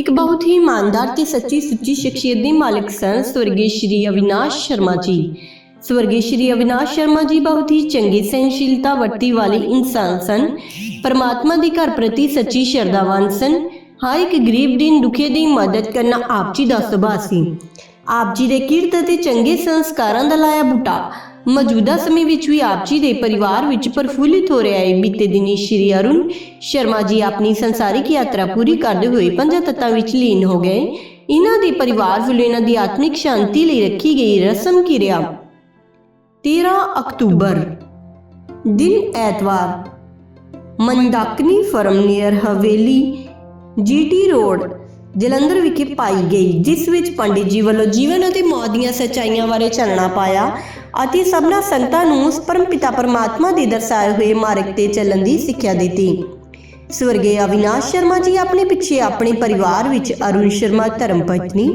एक बहुत ही ईमानदार ते सच्ची सुच्ची शख्सियत के मालिक सन स्वर्गीय श्री अविनाश शर्मा जी। स्वर्गीय श्री अविनाश शर्मा जी बहुत ही चंगी सहनशीलता वरती वाले इंसान सन। परमात्मा के घर प्रति सच्ची श्रद्धावान सन। हर एक गरीब दीन दुखिया की मदद करना आप जी का सुभाव सी। आप जी के किरत ते चंगे संस्कारां दा लाया बूटा मौजूदा समय विच भी आप जी के परिवार विच प्रफुल्लित हो रहा है। बीते दिनी श्री अरुण शर्मा जी अपनी संसारिक यात्रा पूरी करते हुए पंज तत्तां विच लीन हो गए। इन्हां दे परिवार वालों इन्हां दी आत्मिक शांति लिए रखी गई रस्म किरिया 13 अक्तूबर दिन ऐतवार मंदाकिनी फर्म नियर हवेली जीटी रोड जलंधर विखे पाई गई, जिस विच पंडित जी वालों जीवन और मौत दी सच्चाइयां बारे चानना पाया और सबना संगतां नूं परम पिता परमात्मा के दर्शाए हुए मार्ग ते चलण की सिक्ख्या दी। स्वर्गीय अविनाश शर्मा जी अपने पिछे अपने परिवार विच अरुण शर्मा धर्मपत्नी,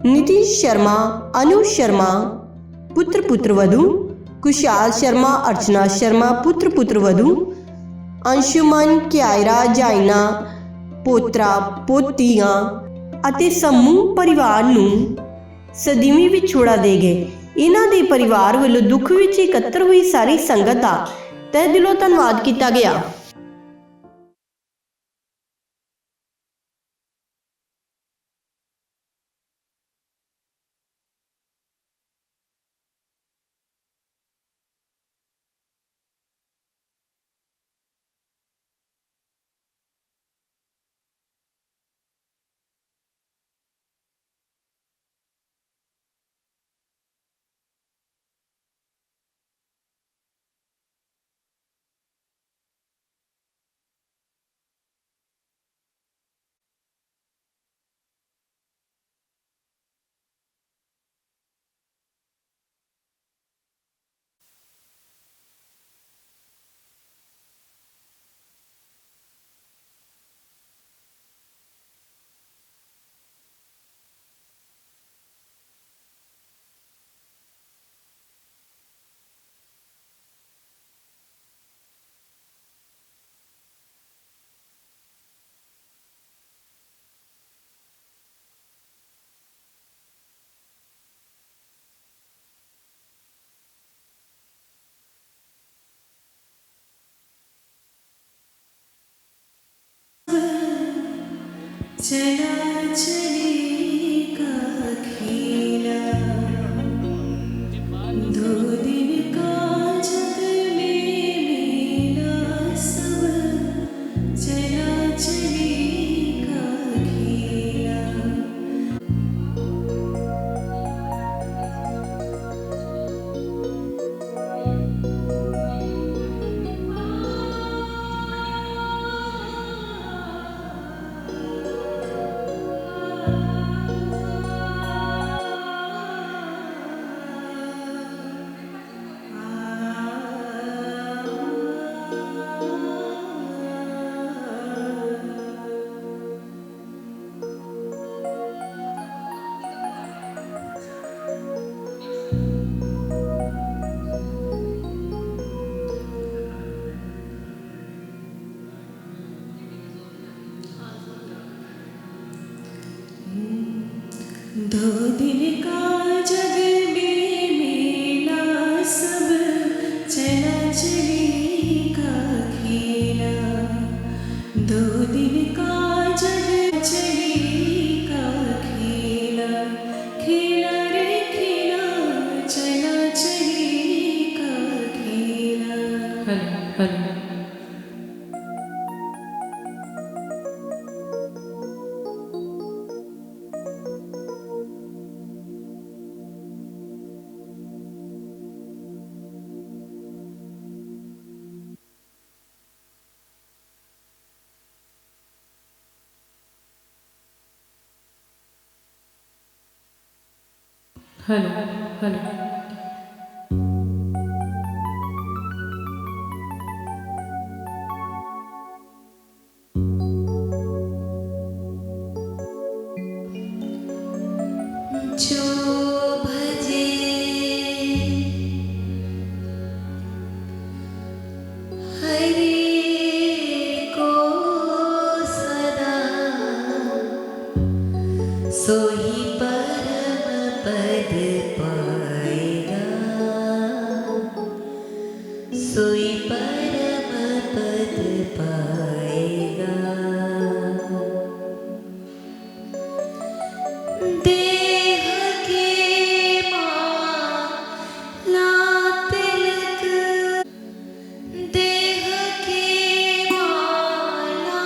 नितिन शर्मा, अनु शर्मा पुत्र पुत्रवधू, कुशाल शर्मा, अर्चना शर्मा पुत्र पुत्रवधू, अंशुमन, क्यायरा, जाइना पोतरा पोतियां अते समूह परिवार नूं सदीवी विछोड़ा दे गए। इन्हां दे परिवार वालों दुख विच एकत्र हुई सारी संगत दा तहे दिलों धन्नवाद किया गया। चला चलेगा खेला, दो दिन का जग में मेला सब, चला चलेगा खेला। दो दिन का जग में मेला सब, चला चलेगा खेला। दो दिन का जग चलेगा खेला, खेला रे खेला, चला चलेगा खेला। हर हर हेलो हेलो जो भजे हरि को सदा पाएगा। देह के माला तिलक, देह के माला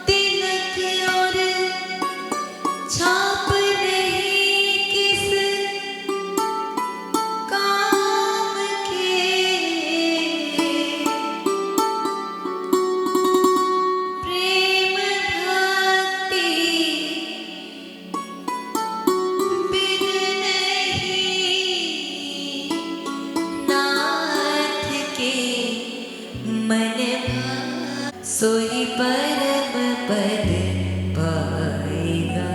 तिलक और छाप नहीं किस काम के। प्रेम भक्ति बिन नहीं नाथ के मन भाए, सोई परम पद पाएगा।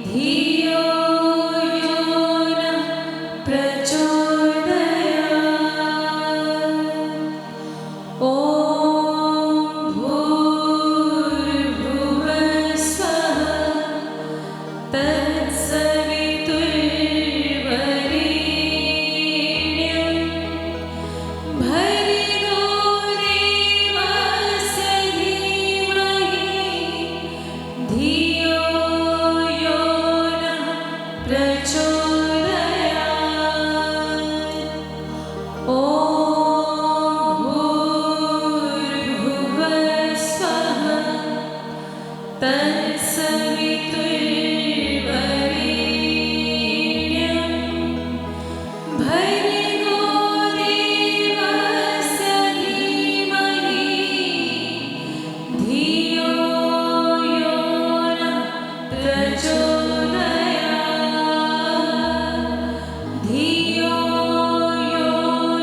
धियो यो नः प्रचोदयात्। प्रचोदयात्। ॐ भूर्भुवः स्वः तत्सवितुर्वरेण्यं भर्गो देवस्य धीमहि धियो यो नः प्रचोदयात्। धियो यो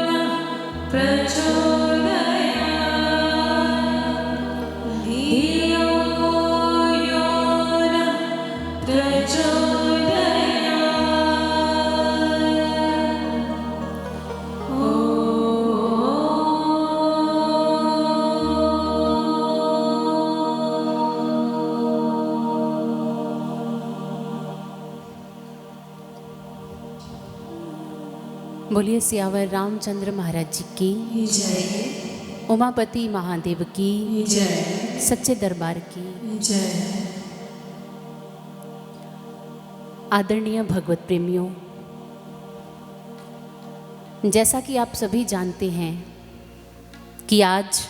नः प्रचोदयात्। धियो यो नः बोलिए सियावर रामचंद्र महाराज जी की, जय उमापति महादेव की, जय सच्चे दरबार की। जय। आदरणीय भगवत प्रेमियों, जैसा कि आप सभी जानते हैं कि आज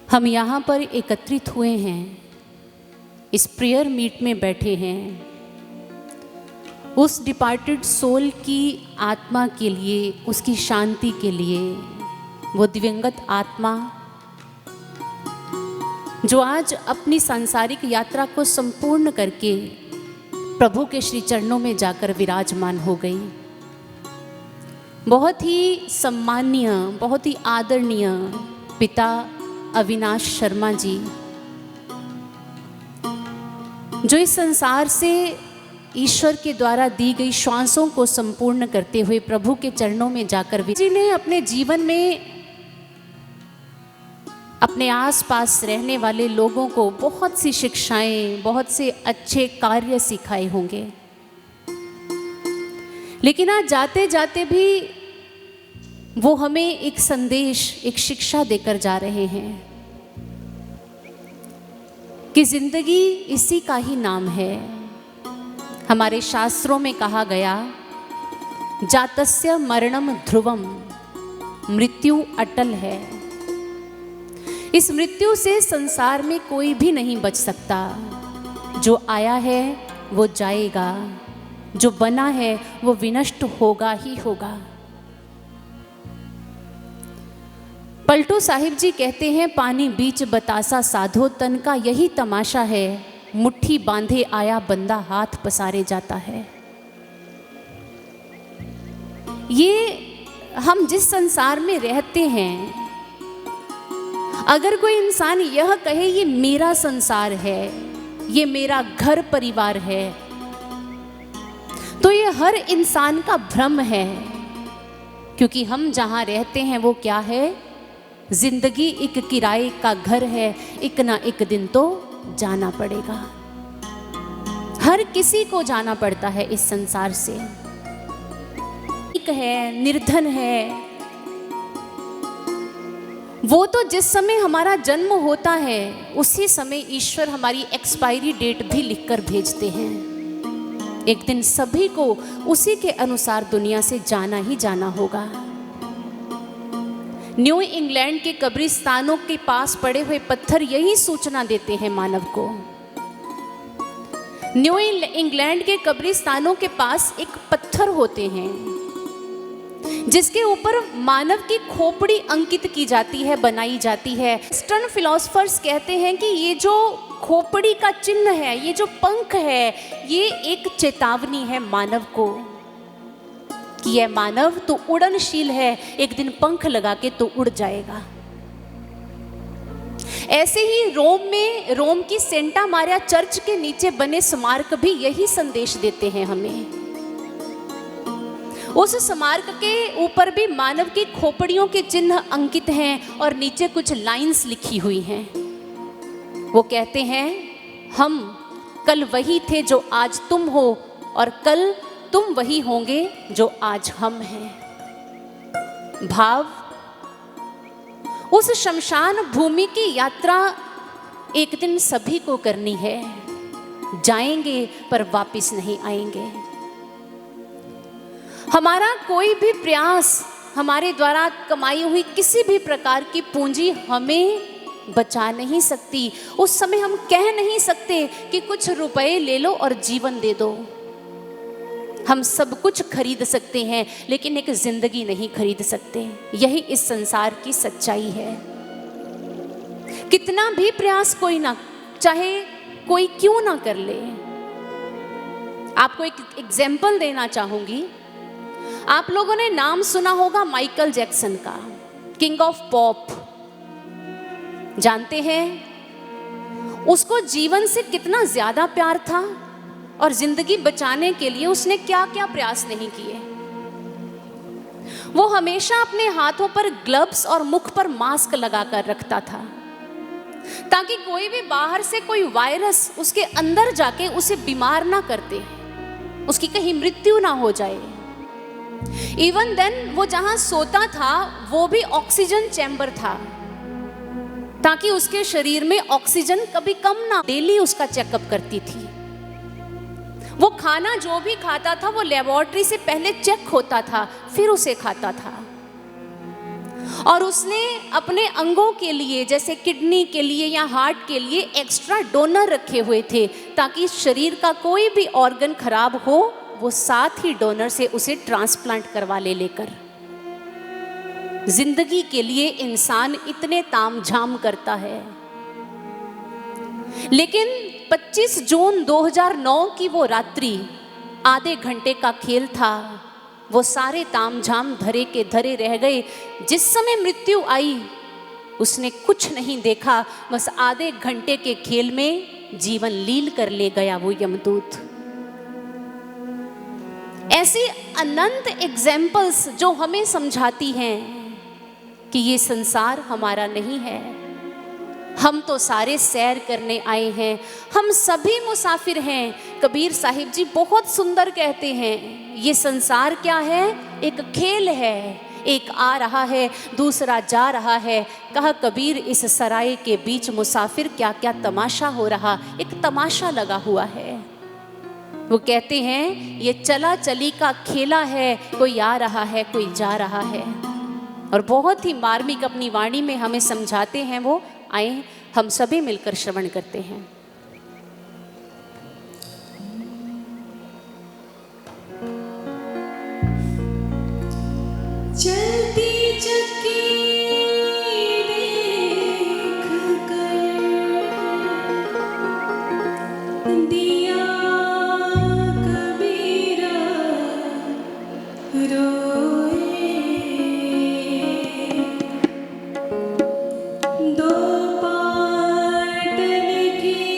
हम यहाँ पर एकत्रित हुए हैं, इस प्रेयर मीट में बैठे हैं उस डिपार्टेड सोल की आत्मा के लिए, उसकी शांति के लिए। वो दिवंगत आत्मा जो आज अपनी सांसारिक यात्रा को संपूर्ण करके प्रभु के श्री चरणों में जाकर विराजमान हो गई। बहुत ही सम्माननीय, बहुत ही आदरणीय पिता अविनाश शर्मा जी, जो इस संसार से ईश्वर के द्वारा दी गई श्वासों को संपूर्ण करते हुए प्रभु के चरणों में जाकर जी ने अपने जीवन में अपने आसपास रहने वाले लोगों को बहुत सी शिक्षाएं, बहुत से अच्छे कार्य सिखाए होंगे। लेकिन आज जाते जाते भी वो हमें एक संदेश, एक शिक्षा देकर जा रहे हैं कि जिंदगी इसी का ही नाम है। हमारे शास्त्रों में कहा गया, जातस्य मरणम ध्रुवम, मृत्यु अटल है। इस मृत्यु से संसार में कोई भी नहीं बच सकता। जो आया है वो जाएगा, जो बना है वो विनष्ट होगा ही होगा। पलटू साहिब जी कहते हैं, पानी बीच बतासा साधो तन का यही तमाशा है, मुट्ठी बांधे आया बंदा हाथ पसारे जाता है। ये हम जिस संसार में रहते हैं, अगर कोई इंसान यह कहे ये मेरा संसार है, ये मेरा घर परिवार है, तो ये हर इंसान का भ्रम है। क्योंकि हम जहां रहते हैं वो क्या है? जिंदगी एक किराए का घर है, एक ना एक दिन तो जाना पड़ेगा। हर किसी को जाना पड़ता है इस संसार से। एक है, निर्धन है, वो तो जिस समय हमारा जन्म होता है उसी समय ईश्वर हमारी एक्सपायरी डेट भी लिखकर भेजते हैं। एक दिन सभी को उसी के अनुसार दुनिया से जाना ही जाना होगा। न्यू इंग्लैंड के कब्रिस्तानों के पास पड़े हुए पत्थर यही सूचना देते हैं मानव को। न्यू इंग्लैंड के कब्रिस्तानों के पास एक पत्थर होते हैं जिसके ऊपर मानव की खोपड़ी अंकित की जाती है, बनाई जाती है। वेस्टर्न फिलोसफर्स कहते हैं कि ये जो खोपड़ी का चिन्ह है, ये जो पंख है, ये एक चेतावनी है मानव को कि यह मानव तो उड़नशील है, एक दिन पंख लगा के तो उड़ जाएगा। ऐसे ही रोम की सेंटा मारिया चर्च के नीचे बने स्मारक भी यही संदेश देते हैं हमें। उस स्मारक के ऊपर भी मानव की खोपड़ियों के चिन्ह अंकित हैं और नीचे कुछ लाइंस लिखी हुई हैं। वो कहते हैं, हम कल वही थे जो आज तुम हो, और कल तुम वही होंगे जो आज हम हैं। भाव, उस शमशान भूमि की यात्रा एक दिन सभी को करनी है। जाएंगे पर वापस नहीं आएंगे। हमारा कोई भी प्रयास, हमारे द्वारा कमाई हुई किसी भी प्रकार की पूंजी हमें बचा नहीं सकती। उस समय हम कह नहीं सकते कि कुछ रुपए ले लो और जीवन दे दो। हम सब कुछ खरीद सकते हैं लेकिन एक जिंदगी नहीं खरीद सकते। यही इस संसार की सच्चाई है। कितना भी प्रयास कोई ना, चाहे कोई क्यों ना कर ले। आपको एक एग्जाम्पल देना चाहूंगी। आप लोगों ने नाम सुना होगा माइकल जैक्सन का, किंग ऑफ पॉप, जानते हैं? उसको जीवन से कितना ज्यादा प्यार था और जिंदगी बचाने के लिए उसने क्या क्या प्रयास नहीं किए। वो हमेशा अपने हाथों पर ग्लव्स और मुख पर मास्क लगाकर रखता था ताकि कोई भी बाहर से कोई वायरस उसके अंदर जाके उसे बीमार ना करते, उसकी कहीं मृत्यु ना हो जाए। इवन देन वो जहां सोता था वो भी ऑक्सीजन चैम्बर था ताकि उसके शरीर में ऑक्सीजन कभी कम ना। डेली उसका चेकअप करती थी। वो खाना जो भी खाता था वो लेबोरेटरी से पहले चेक होता था, फिर उसे खाता था। और उसने अपने अंगों के लिए, जैसे किडनी के लिए या हार्ट के लिए, एक्स्ट्रा डोनर रखे हुए थे ताकि शरीर का कोई भी ऑर्गन खराब हो वो साथ ही डोनर से उसे ट्रांसप्लांट करवा ले लेकर। जिंदगी के लिए इंसान इतने तामझाम करता है, लेकिन 25 जून 2009 की वो रात्रि आधे घंटे का खेल था। वो सारे तामझाम धरे के धरे रह गए। जिस समय मृत्यु आई उसने कुछ नहीं देखा, बस आधे घंटे के खेल में जीवन लील कर ले गया वो यमदूत। ऐसी अनंत एग्जाम्पल्स जो हमें समझाती हैं कि ये संसार हमारा नहीं है। हम तो सारे सैर करने आए हैं, हम सभी मुसाफिर हैं। कबीर साहिब जी बहुत सुंदर कहते हैं, ये संसार क्या है? एक खेल है। एक आ रहा है, दूसरा जा रहा है। कहा कबीर इस सराय के बीच मुसाफिर क्या क्या तमाशा हो रहा, एक तमाशा लगा हुआ है। वो कहते हैं ये चला चली का खेला है, कोई आ रहा है कोई जा रहा है। और बहुत ही मार्मिक अपनी वाणी में हमें समझाते हैं वो। आए हम सभी मिलकर श्रवण करते हैं। चलती चक्की देख कर दिया कबीरा रोए। दो पाटन की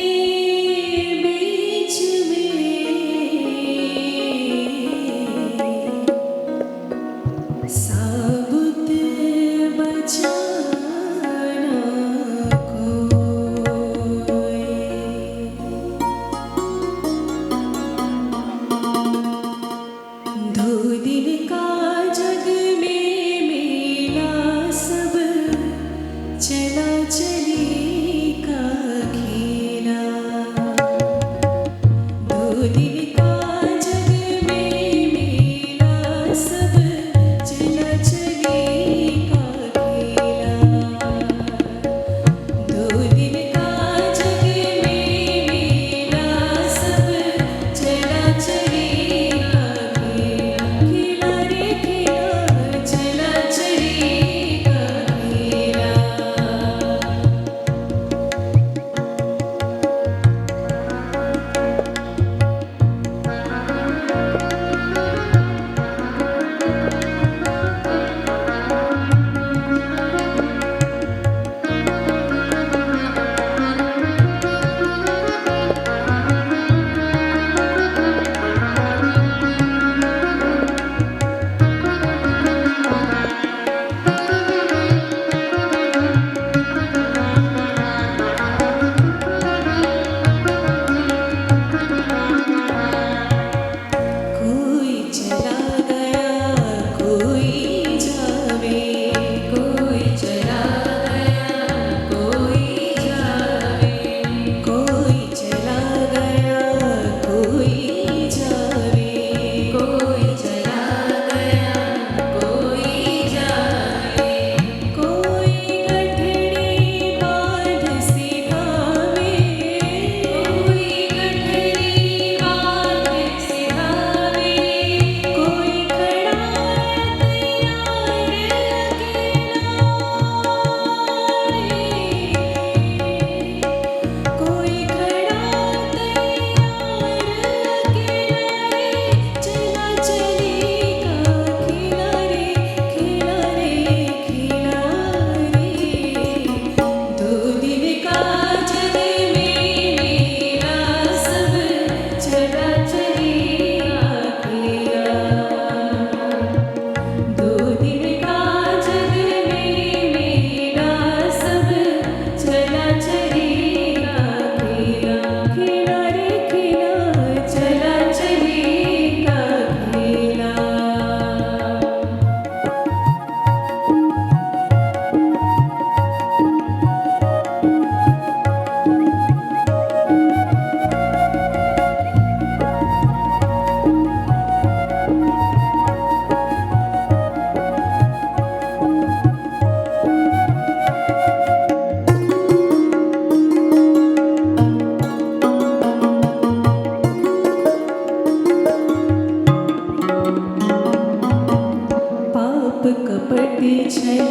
छल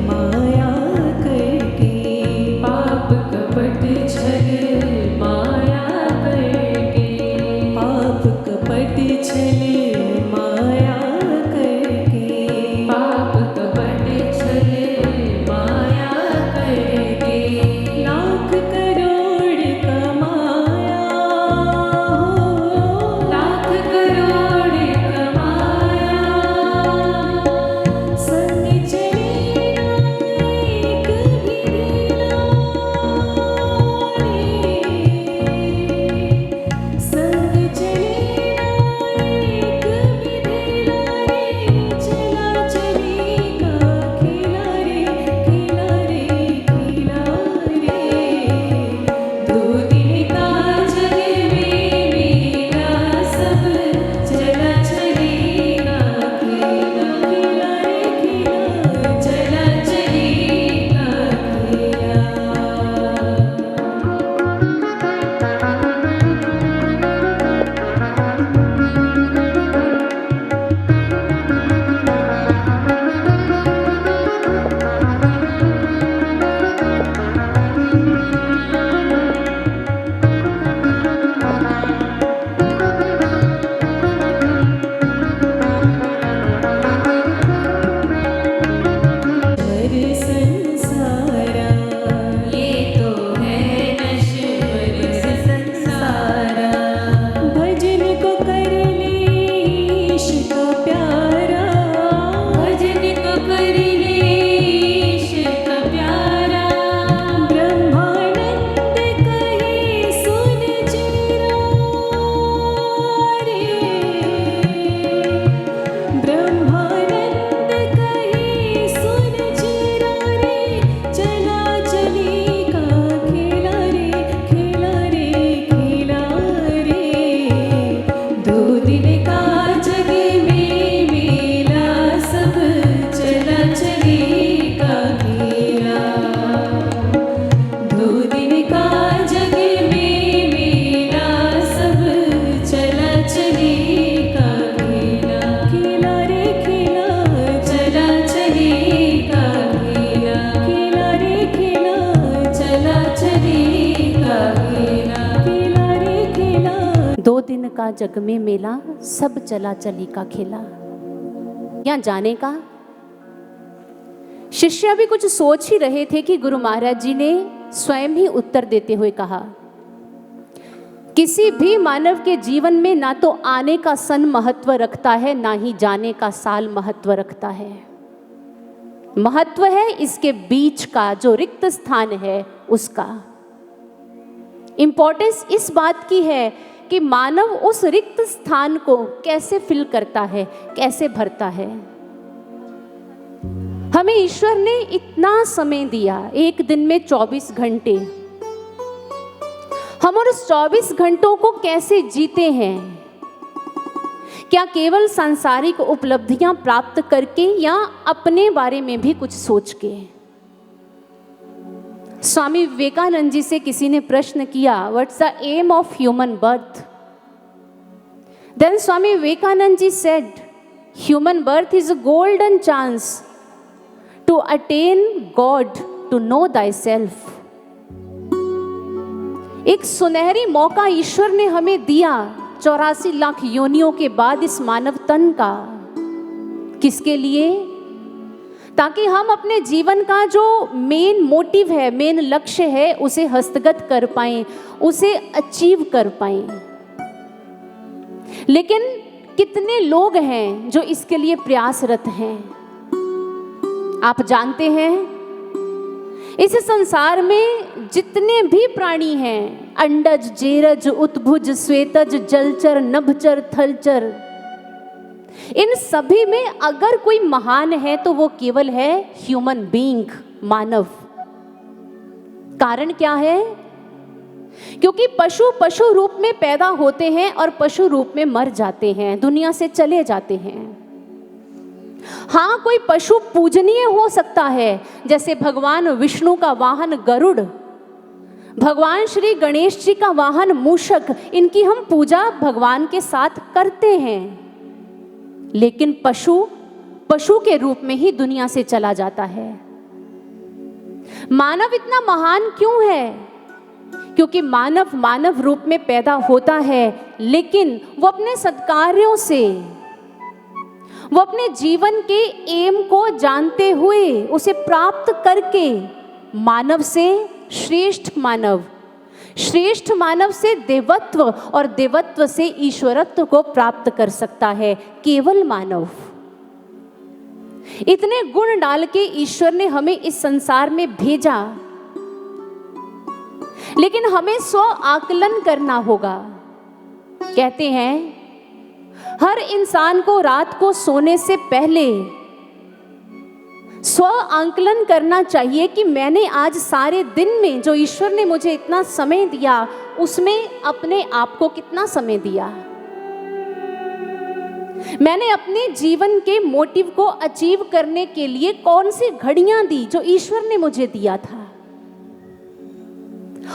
माया करके, पाप कपट छल माया करके, पाप कपट छल माया करके, पाप कपट छल माया करके, लाख करोड़ कमाया, लाख करोड़ कमाया, संग चले एक भी दिला रे, संग चले एक भी दिला रे, चला चलेगा खिला रे, खिला रे, खिला रे, दो दिन का जग में मेरा सब चला चलेगा खिला, खिला रे खिला, चला चलेगा खिला। नश्वर संसारा, ये तो है नश्वर संसारा, भजन को कर ले ईश का प्यारा, भजन को कर ले ईश का प्यारा, ब्रह्मानंद कहे सुन जरा रे, ब्रह्मानंद कहे सुन जरा रे, चला चलेगा खिला रे, खिला रे, खिला रे, दो दिन का जग में मेला सब चला चलेगा खिला, दो दिन का जग में मेरा सब चला चलेगा खिला, खिला रे खिला, चला चलेगा खिला, खिला रे खिला, चला चलेगा खिला, खिला रे खिला। 2 दिन का जग में मेला सब चला चली का खेला। यहाँ जाने का शिष्य भी कुछ सोच ही रहे थे कि गुरु महाराज जी ने स्वयं ही उत्तर देते हुए कहा, किसी भी मानव के जीवन में ना तो आने का सन महत्व रखता है, ना ही जाने का साल महत्व रखता है। महत्व है इसके बीच का जो रिक्त स्थान है उसका। इंपॉर्टेंस इस बात की है कि मानव उस रिक्त स्थान को कैसे फिल करता है, कैसे भरता है। हमें ईश्वर ने इतना समय दिया, एक दिन में 24 घंटे। हम और उस 24 घंटों को कैसे जीते हैं? क्या केवल सांसारिक उपलब्धियां प्राप्त करके या अपने बारे में भी कुछ सोच के? स्वामी विवेकानंद जी से किसी ने प्रश्न किया, what's the aim of human birth? Then Swami Vivekananda ji said, human birth is a golden chance to attain God, to know thyself। एक सुनहरी मौका ईश्वर ने हमें दिया 84 लाख योनियों के बाद इस मानव तन का। किसके लिए? ताकि हम अपने जीवन का जो मेन मोटिव है, मेन लक्ष्य है, उसे हस्तगत कर पाएं, उसे अचीव कर पाएं। लेकिन कितने लोग हैं जो इसके लिए प्रयासरत हैं? आप जानते हैं, इस संसार में जितने भी प्राणी हैं, अंडज, जेरज, उत्भुज, श्वेतज, जलचर, नभचर, थलचर, इन सभी में अगर कोई महान है तो वो केवल है ह्यूमन बीइंग, मानव। कारण क्या है? क्योंकि पशु पशु रूप में पैदा होते हैं और पशु रूप में मर जाते हैं, दुनिया से चले जाते हैं। हाँ, कोई पशु पूजनीय हो सकता है, जैसे भगवान विष्णु का वाहन गरुड़, भगवान श्री गणेश जी का वाहन मूषक, इनकी हम पूजा भगवान के साथ करते हैं। लेकिन पशु पशु के रूप में ही दुनिया से चला जाता है। मानव इतना महान क्यों है? क्योंकि मानव मानव रूप में पैदा होता है, लेकिन वो अपने सत्कार्यों से, वो अपने जीवन के एम को जानते हुए, उसे प्राप्त करके मानव से श्रेष्ठ मानव, श्रेष्ठ मानव से देवत्व और देवत्व से ईश्वरत्व को प्राप्त कर सकता है केवल मानव। इतने गुण डाल के ईश्वर ने हमें इस संसार में भेजा, लेकिन हमें स्व आकलन करना होगा। कहते हैं हर इंसान को रात को सोने से पहले स्व आकलन करना चाहिए कि मैंने आज सारे दिन में जो ईश्वर ने मुझे इतना समय दिया, उसमें अपने आप को कितना समय दिया। मैंने अपने जीवन के मोटिव को अचीव करने के लिए कौन सी घड़ियां दी जो ईश्वर ने मुझे दिया था।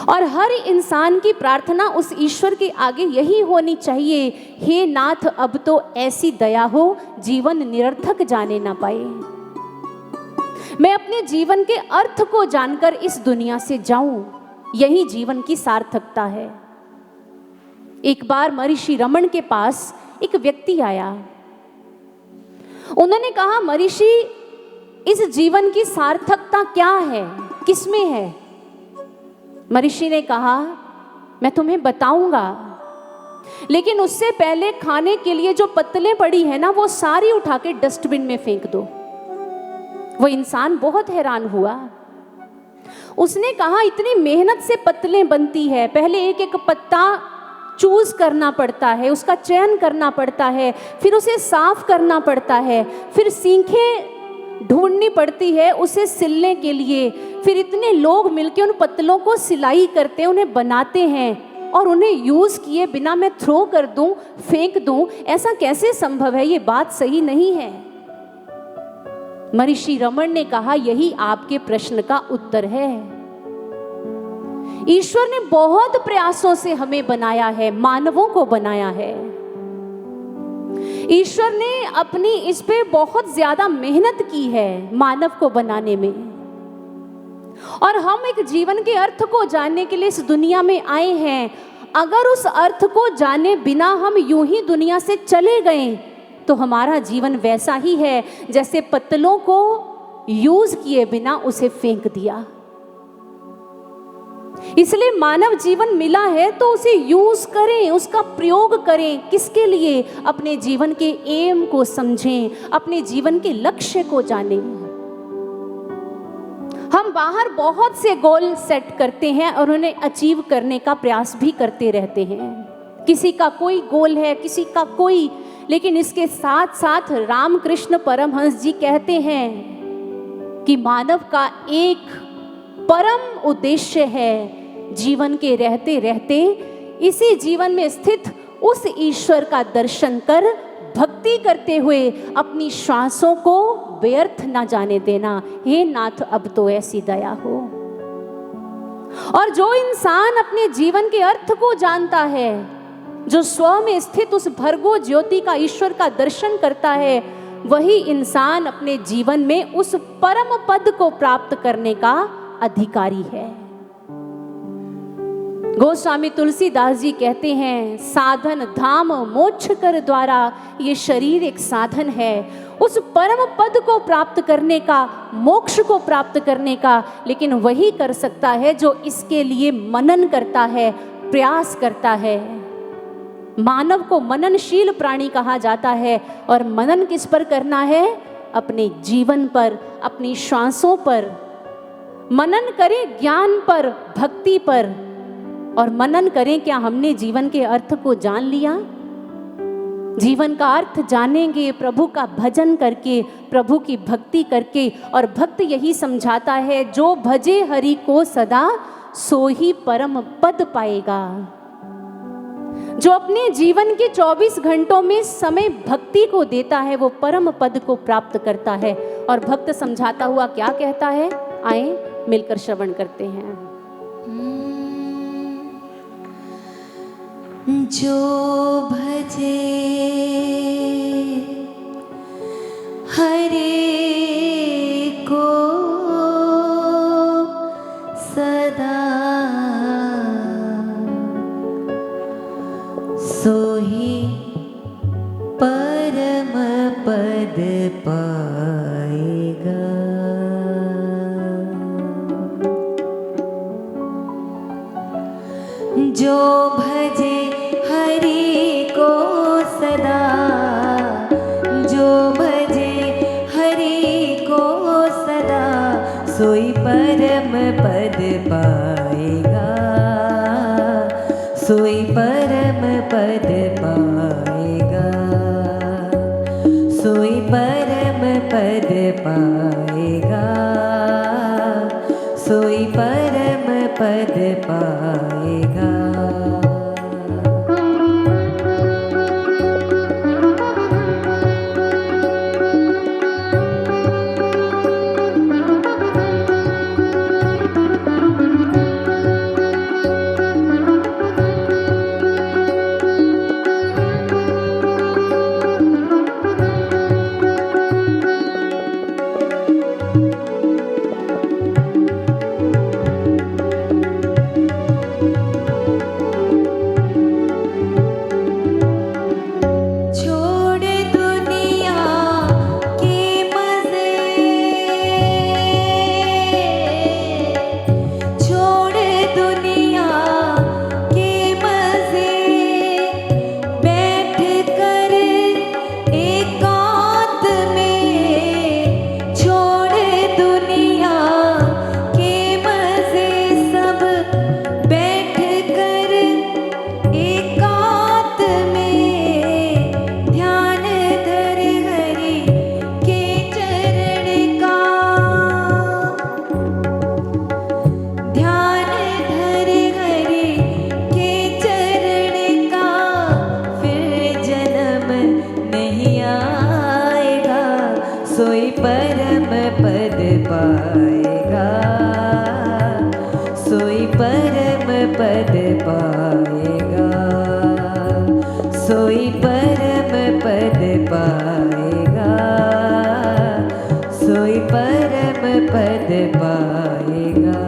और हर इंसान की प्रार्थना उस ईश्वर के आगे यही होनी चाहिए, हे नाथ अब तो ऐसी दया हो जीवन निरर्थक जाने ना पाए। मैं अपने जीवन के अर्थ को जानकर इस दुनिया से जाऊं, यही जीवन की सार्थकता है। एक बार महर्षि रमन के पास एक व्यक्ति आया। उन्होंने कहा, महर्षि इस जीवन की सार्थकता क्या है, किसमें है? महर्षि ने कहा, मैं तुम्हें बताऊंगा, लेकिन उससे पहले खाने के लिए जो पत्तलें पड़ी है ना, वो सारी उठा के डस्टबिन में फेंक दो। वो इंसान बहुत हैरान हुआ। उसने कहा, इतनी मेहनत से पत्तलें बनती है, पहले एक एक पत्ता चूज करना पड़ता है, उसका चयन करना पड़ता है, फिर उसे साफ करना पड़ता है, फिर सीखें ढूंढनी पड़ती है उसे सिलने के लिए, फिर इतने लोग मिलकर उन पत्तलों को सिलाई करते हैं, उन्हें बनाते हैं, और उन्हें यूज किए बिना मैं थ्रो कर दूं, फेंक दूं, ऐसा कैसे संभव है? ये बात सही नहीं है। महर्षि रमन ने कहा, यही आपके प्रश्न का उत्तर है। ईश्वर ने बहुत प्रयासों से हमें बनाया है, मानवों को बनाया है। ईश्वर ने अपनी इस पे बहुत ज्यादा मेहनत की है मानव को बनाने में, और हम एक जीवन के अर्थ को जानने के लिए इस दुनिया में आए हैं। अगर उस अर्थ को जाने बिना हम यूं ही दुनिया से चले गए तो हमारा जीवन वैसा ही है जैसे पत्तलों को यूज किए बिना उसे फेंक दिया। इसलिए मानव जीवन मिला है तो उसे यूज करें, उसका प्रयोग करें। किसके लिए? अपने जीवन के एम को समझें, अपने जीवन के लक्ष्य को जानें। हम बाहर बहुत से गोल सेट करते हैं और उन्हें अचीव करने का प्रयास भी करते रहते हैं। किसी का कोई गोल है, किसी का कोई, लेकिन इसके साथ साथ रामकृष्ण परमहंस जी कहते हैं कि मानव का एक परम उद्देश्य है जीवन के रहते रहते इसी जीवन में स्थित उस ईश्वर का दर्शन कर भक्ति करते हुए अपनी श्वासों को व्यर्थ ना जाने देना। हे नाथ अब तो ऐसी दया हो। और जो इंसान अपने जीवन के अर्थ को जानता है, जो स्व में स्थित उस भर्गो ज्योति का ईश्वर का दर्शन करता है, वही इंसान अपने जीवन में उस परम पद को प्राप्त करने का अधिकारी है। गोस्वामी तुलसीदास जी कहते हैं, साधन धाम मोक्ष कर द्वारा, ये शरीर एक साधन है उस परम पद को प्राप्त करने का, मोक्ष को प्राप्त करने का। लेकिन वही कर सकता है जो इसके लिए मनन करता है, प्रयास करता है। मानव को मननशील प्राणी कहा जाता है। और मनन किस पर करना है? अपने जीवन पर, अपनी श्वासों पर। मनन करें ज्ञान पर, भक्ति पर, और मनन करें क्या हमने जीवन के अर्थ को जान लिया? जीवन का अर्थ जानेंगे प्रभु का भजन करके, प्रभु की भक्ति करके। और भक्त यही समझाता है, जो भजे हरि को सदा सो ही परम पद पाएगा। जो अपने जीवन के 24 घंटों में समय भक्ति को देता है, वो परम पद को प्राप्त करता है। और भक्त समझाता हुआ क्या कहता है? आए मिलकर श्रवण करते हैं। जो भजे हरि पद पाएगा। जो भजे हरि को सदा, जो भजे हरि को सदा, सोई परम पद पाएगा, सोई परम पद पाएगा, सोई परम पद पाएगा, सोई परम पद पाएगा। सोई परम पद पाएगा, सोई परम पद पाएगा, सोई परम पद पाएगा, सोई परम पद पाएगा।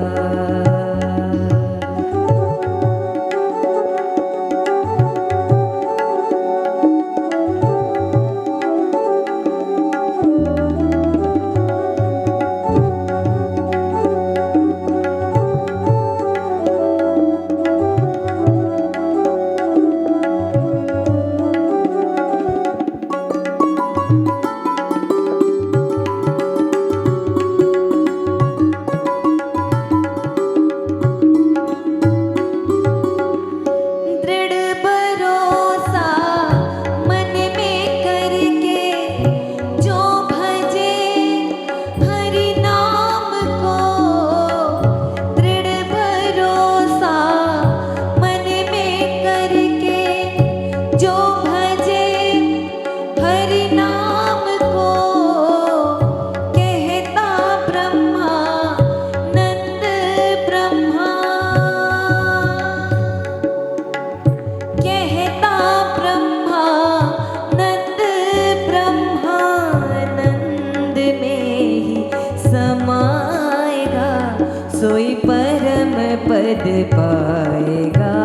सोई परम पद पाएगा,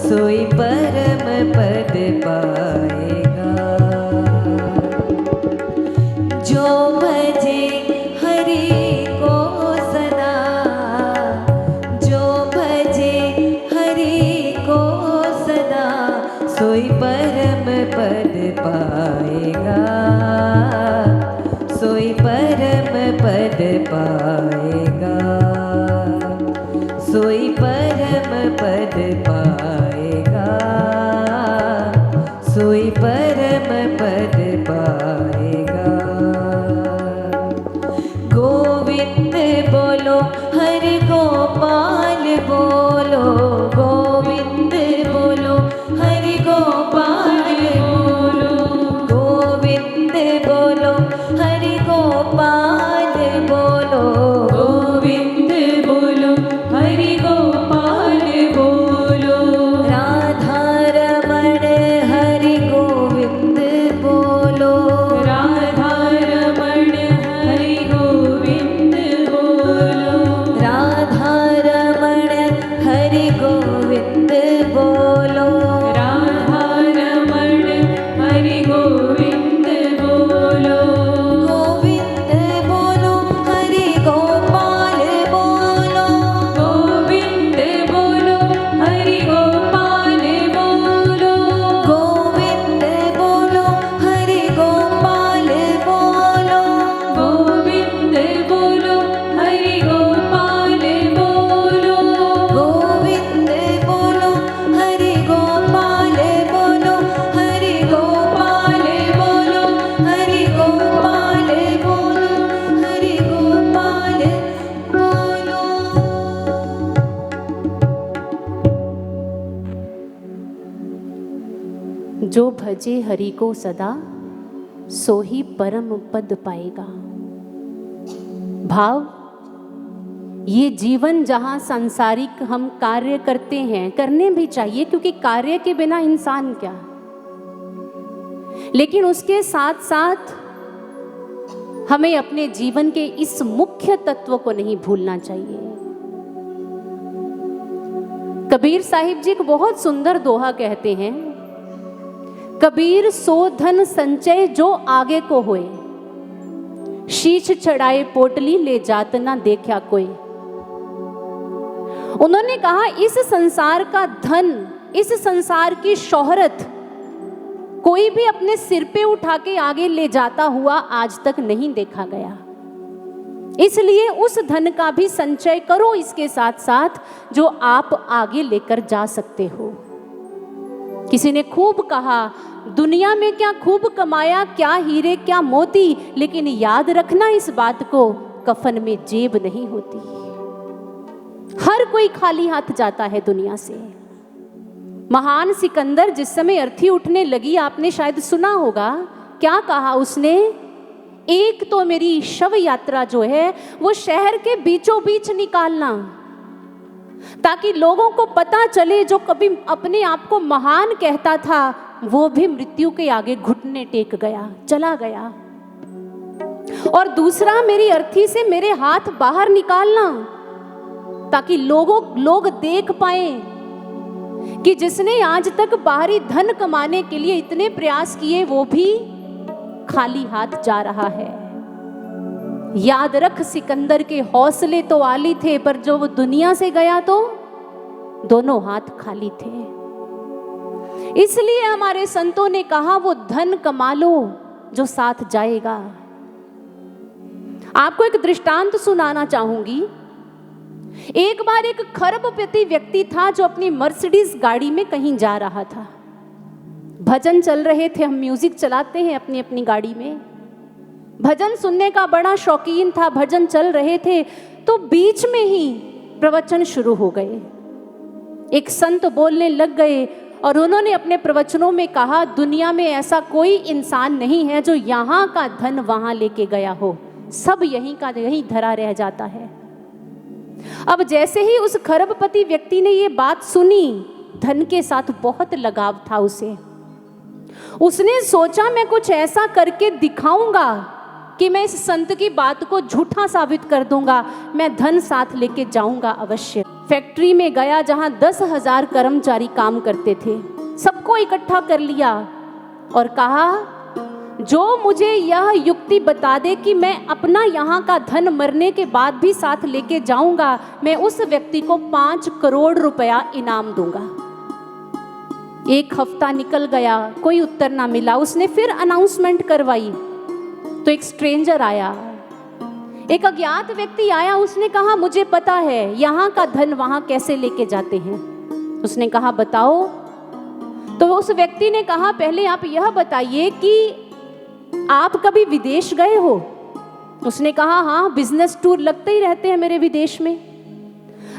सोई परम पद पाएगा। जो भजे हरि को सदा, जो भजे हरि को सदा, सोई परम पद पाएगा, सोई परम पद पाएगा, सोई परम पद पाएगा, सोई परम पद पाएगा। गोविंद बोलो हरि गोपाल बोलो, गोविंद बोलो हरि गोपाल बोलो, गोविंद बोलो हरि गोपाल बोलो। जो भजे हरि को सदा सो ही परम पद पाएगा। भाव, ये जीवन जहाँ सांसारिक हम कार्य करते हैं, करने भी चाहिए क्योंकि कार्य के बिना इंसान क्या, लेकिन उसके साथ साथ हमें अपने जीवन के इस मुख्य तत्व को नहीं भूलना चाहिए। कबीर साहिब जी एक बहुत सुंदर दोहा कहते हैं, कबीर सो धन संचय जो आगे को होए, शीश चढ़ाए पोटली ले जात ना देखा कोई। उन्होंने कहा इस संसार का धन, इस संसार की शोहरत कोई भी अपने सिर पे उठा के आगे ले जाता हुआ आज तक नहीं देखा गया। इसलिए उस धन का भी संचय करो इसके साथ साथ जो आप आगे लेकर जा सकते हो। किसी ने खूब कहा, दुनिया में क्या खूब कमाया, क्या हीरे क्या मोती, लेकिन याद रखना इस बात को, कफन में जेब नहीं होती। हर कोई खाली हाथ जाता है दुनिया से। महान सिकंदर जिस समय अर्थी उठने लगी, आपने शायद सुना होगा, क्या कहा उसने, एक तो मेरी शव यात्रा जो है वो शहर के बीचों बीच निकालना, ताकि लोगों को पता चले जो कभी अपने आप को महान कहता था वो भी मृत्यु के आगे घुटने टेक गया, चला गया। और दूसरा, मेरी अर्थी से मेरे हाथ बाहर निकालना, ताकि लोग देख पाए कि जिसने आज तक बाहरी धन कमाने के लिए इतने प्रयास किए वो भी खाली हाथ जा रहा है। याद रख, सिकंदर के हौसले तो आली थे, पर जो वो दुनिया से गया तो दोनों हाथ खाली थे। इसलिए हमारे संतों ने कहा वो धन कमा लो जो साथ जाएगा। आपको एक दृष्टांत सुनाना चाहूंगी। एक बार एक खरबपति व्यक्ति था जो अपनी मर्सिडीज गाड़ी में कहीं जा रहा था। भजन चल रहे थे, हम म्यूजिक चलाते हैं अपनी अपनी गाड़ी में। भजन सुनने का बड़ा शौकीन था, भजन चल रहे थे तो बीच में ही प्रवचन शुरू हो गए। एक संत बोलने लग गए और उन्होंने अपने प्रवचनों में कहा, दुनिया में ऐसा कोई इंसान नहीं है जो यहाँ का धन वहां लेके गया हो, सब यहीं का यहीं धरा रह जाता है। अब जैसे ही उस खरबपति व्यक्ति ने ये बात सुनी, धन के साथ बहुत लगाव था उसे। उसने सोचा मैं कुछ ऐसा करके दिखाऊंगा कि मैं इस संत की बात को झूठा साबित कर दूंगा, मैं धन साथ लेके जाऊंगा अवश्य। फैक्ट्री में गया जहां 10,000 कर्मचारी काम करते थे, सबको इकट्ठा कर लिया और कहा, जो मुझे यह युक्ति बता दे कि मैं अपना यहाँ का धन मरने के बाद भी साथ लेके जाऊंगा, मैं उस व्यक्ति को 5 करोड़ रुपया इनाम दूंगा। एक हफ्ता निकल गया, कोई उत्तर ना मिला। उसने फिर अनाउंसमेंट करवाई तो एक स्ट्रेंजर आया, एक अज्ञात व्यक्ति आया। उसने कहा, मुझे पता है यहाँ का धन वहाँ कैसे लेके जाते हैं। उसने कहा, बताओ। तो उस व्यक्ति ने कहा, पहले आप यह बताइए कि आप कभी विदेश गए हो? उसने कहा, हाँ, बिजनेस टूर लगते ही रहते हैं मेरे विदेश में।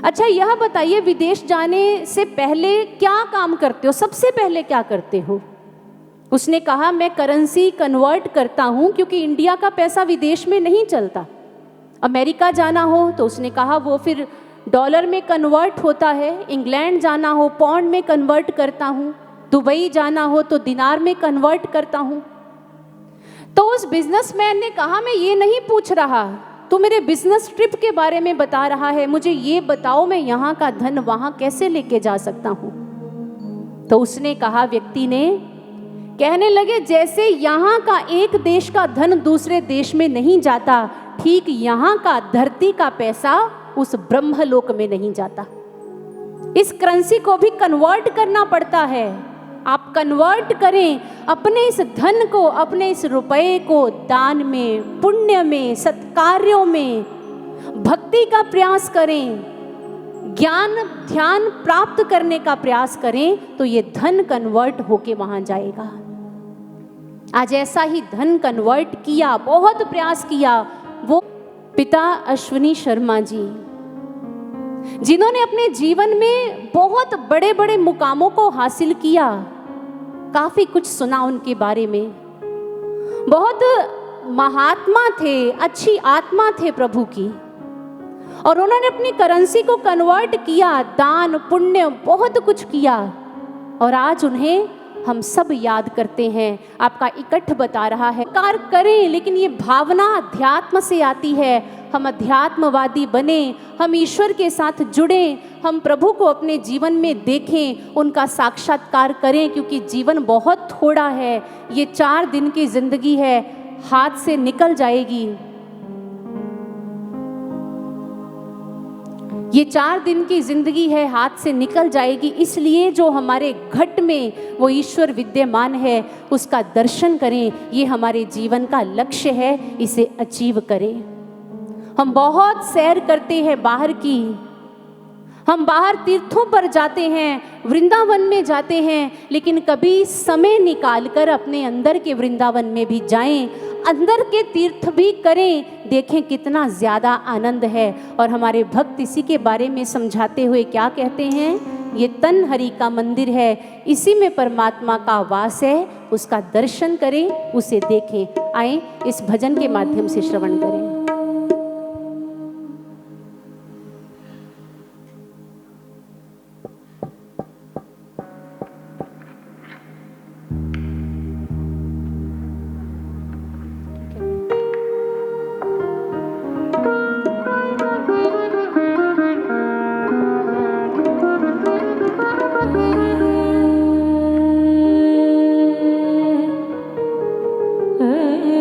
अच्छा, यह बताइए विदेश जाने से पहले क्या काम करते हो, सबसे पहले क्या करते हो? उसने कहा, मैं करेंसी कन्वर्ट करता हूँ क्योंकि इंडिया का पैसा विदेश में नहीं चलता। अमेरिका जाना हो तो उसने कहा वो फिर डॉलर में कन्वर्ट होता है, इंग्लैंड जाना हो पाउंड में कन्वर्ट करता हूँ, दुबई जाना हो तो दिनार में कन्वर्ट करता हूँ। तो उस बिजनेसमैन ने कहा, मैं ये नहीं पूछ रहा, तू मेरे बिजनेस ट्रिप के बारे में बता रहा है, मुझे ये बताओ मैं यहाँ का धन वहाँ कैसे लेके जा सकता हूँ। तो उसने कहा, व्यक्ति ने कहने लगे, जैसे यहाँ का एक देश का धन दूसरे देश में नहीं जाता, ठीक यहाँ का धरती का पैसा उस ब्रह्मलोक में नहीं जाता। इस करेंसी को भी कन्वर्ट करना पड़ता है। आप कन्वर्ट करें अपने इस धन को, अपने इस रुपए को दान में, पुण्य में, सत्कार्यों में, भक्ति का प्रयास करें, ज्ञान ध्यान प्राप्त करने का प्रयास करें, तो ये धन कन्वर्ट होके वहां जाएगा। आज ऐसा ही धन कन्वर्ट किया, बहुत प्रयास किया वो पिता अश्विनी शर्मा जी, जिन्होंने अपने जीवन में बहुत बड़े बड़े मुकामों को हासिल किया। काफ़ी कुछ सुना उनके बारे में। बहुत महात्मा थे, अच्छी आत्मा थे प्रभु की, और उन्होंने अपनी करेंसी को कन्वर्ट किया, दान पुण्य बहुत कुछ किया, और आज उन्हें हम सब याद करते हैं। आपका इकट्ठ बता रहा है कार्य करें, लेकिन ये भावना अध्यात्म से आती है। हम अध्यात्मवादी बने, हम ईश्वर के साथ जुड़े, हम प्रभु को अपने जीवन में देखें, उनका साक्षात्कार करें, क्योंकि जीवन बहुत थोड़ा है। ये 4 दिन की जिंदगी है, हाथ से निकल जाएगी। ये 4 दिन की जिंदगी है, हाथ से निकल जाएगी। इसलिए जो हमारे घट में वो ईश्वर विद्यमान है, उसका दर्शन करें। ये हमारे जीवन का लक्ष्य है, इसे अचीव करें। हम बहुत सैर करते हैं बाहर की, हम बाहर तीर्थों पर जाते हैं, वृंदावन में जाते हैं, लेकिन कभी समय निकालकर अपने अंदर के वृंदावन में भी जाएं, अंदर के तीर्थ भी करें, देखें कितना ज़्यादा आनंद है। और हमारे भक्त इसी के बारे में समझाते हुए क्या कहते हैं, ये तन हरि का मंदिर है, इसी में परमात्मा का वास है, उसका दर्शन करें, उसे देखें। आए इस भजन के माध्यम से श्रवण करें।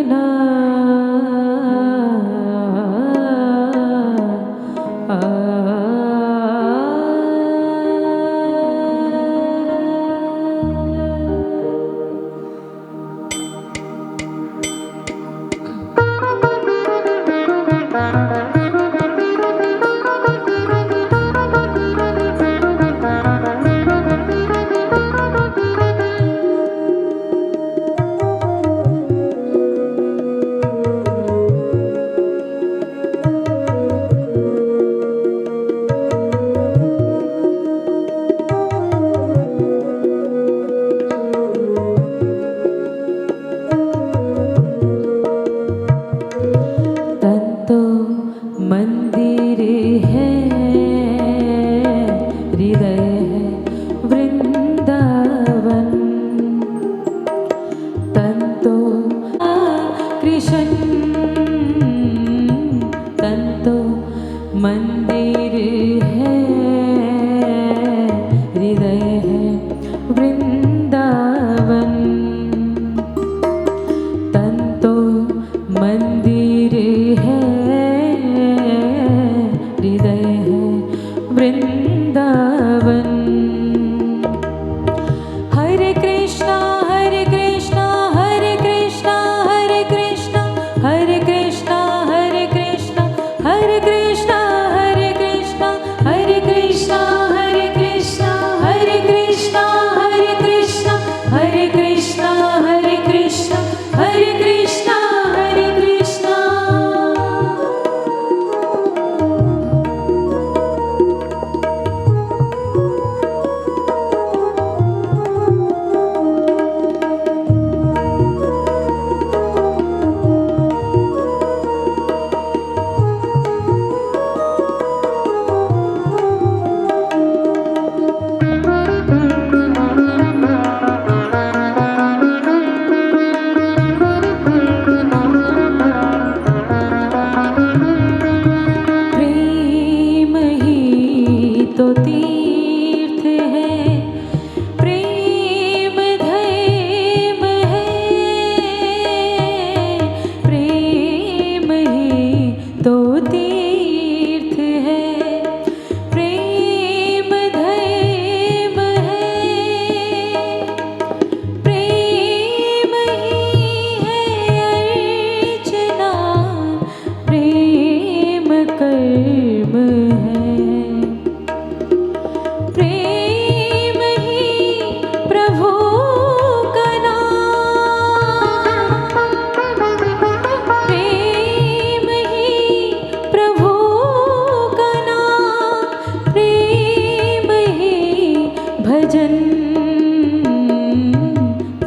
ना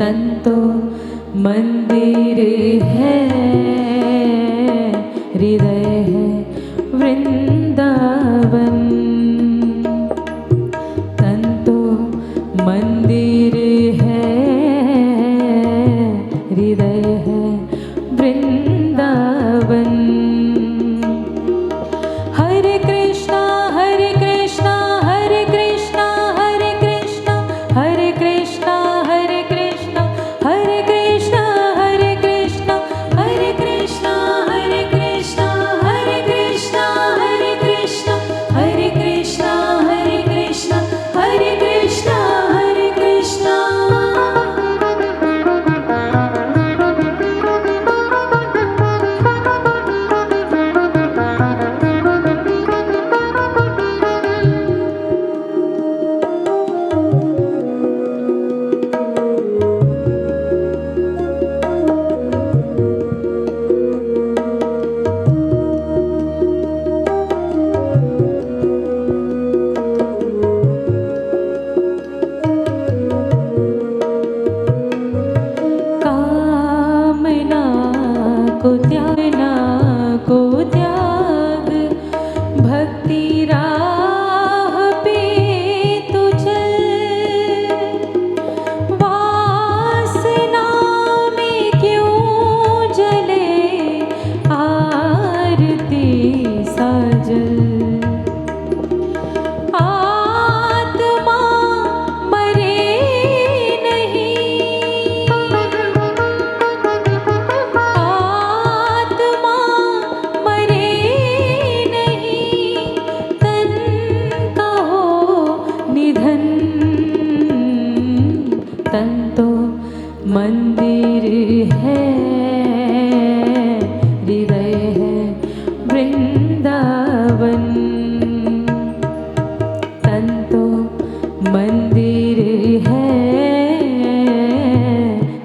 तन तो मंदिर है, हृदय है वृंदावन। तन तो मंदिर है, हृदय है वृंदावन। हरे कृष्णा हरे कृष्णा हरे कृष्णा हरे कृष्णा हरे कृष्णा हरे कृष्णा हरे कृष्णा हरे कृष्णा हरे कृष्णा हरे कृष्णा हरे कृष्णा हरे कृष्णा हरे कृष्णा हरे कृष्णा हरे कृष्णा हरे कृष्णा। कामना को त्याग भक्ति राह पे तू चल। वासना में क्यों जले आरती साजल। आत्मा मरे नहीं, आत्मा मरे नहीं, तन का हो निधन। तन तो मंदिर है, हृदय है वृंदावन। तन तो मंदिर है,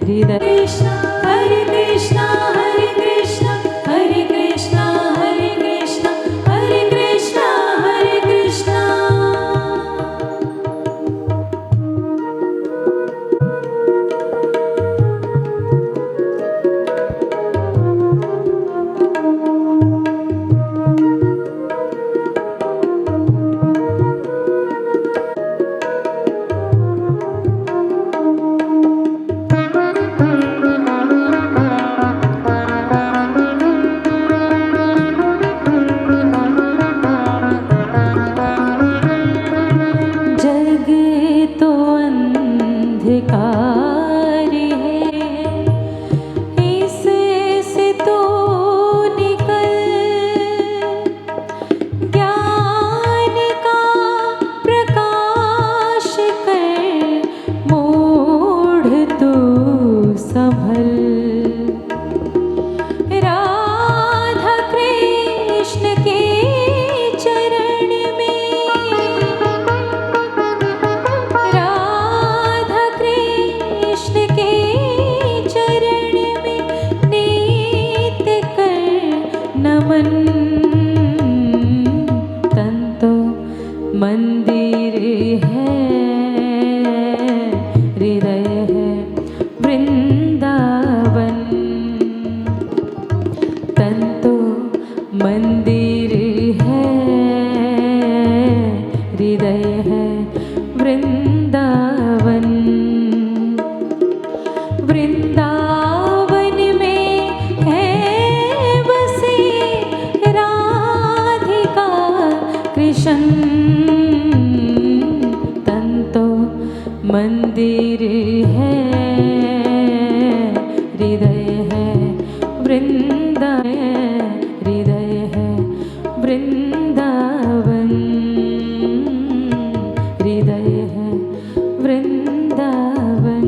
हृदय। कृष्णा हरे कृष्णा हरे कृष्णा हरे कृष्णा हरे कृष्णा हरे कृष्णा हरे कृष्णा। जग तो अंधकार है, इससे तो निकल। ज्ञान का प्रकाश कर मूढ़ तू संभल। राधा कृष्ण के चरण में, राधा कृष्ण के चरण में नित्य कर नमन। तन तो मंदिर है, हृदय है वृंदावन। तन तो मंदिर है, हृदय है वृंदावन। वृंदावन में है बसे राधिका कृष्ण। तन तो मंदिर है, हृदय है वृंदावन। हृदय है वृंदावन, हृदय है वृंदावन,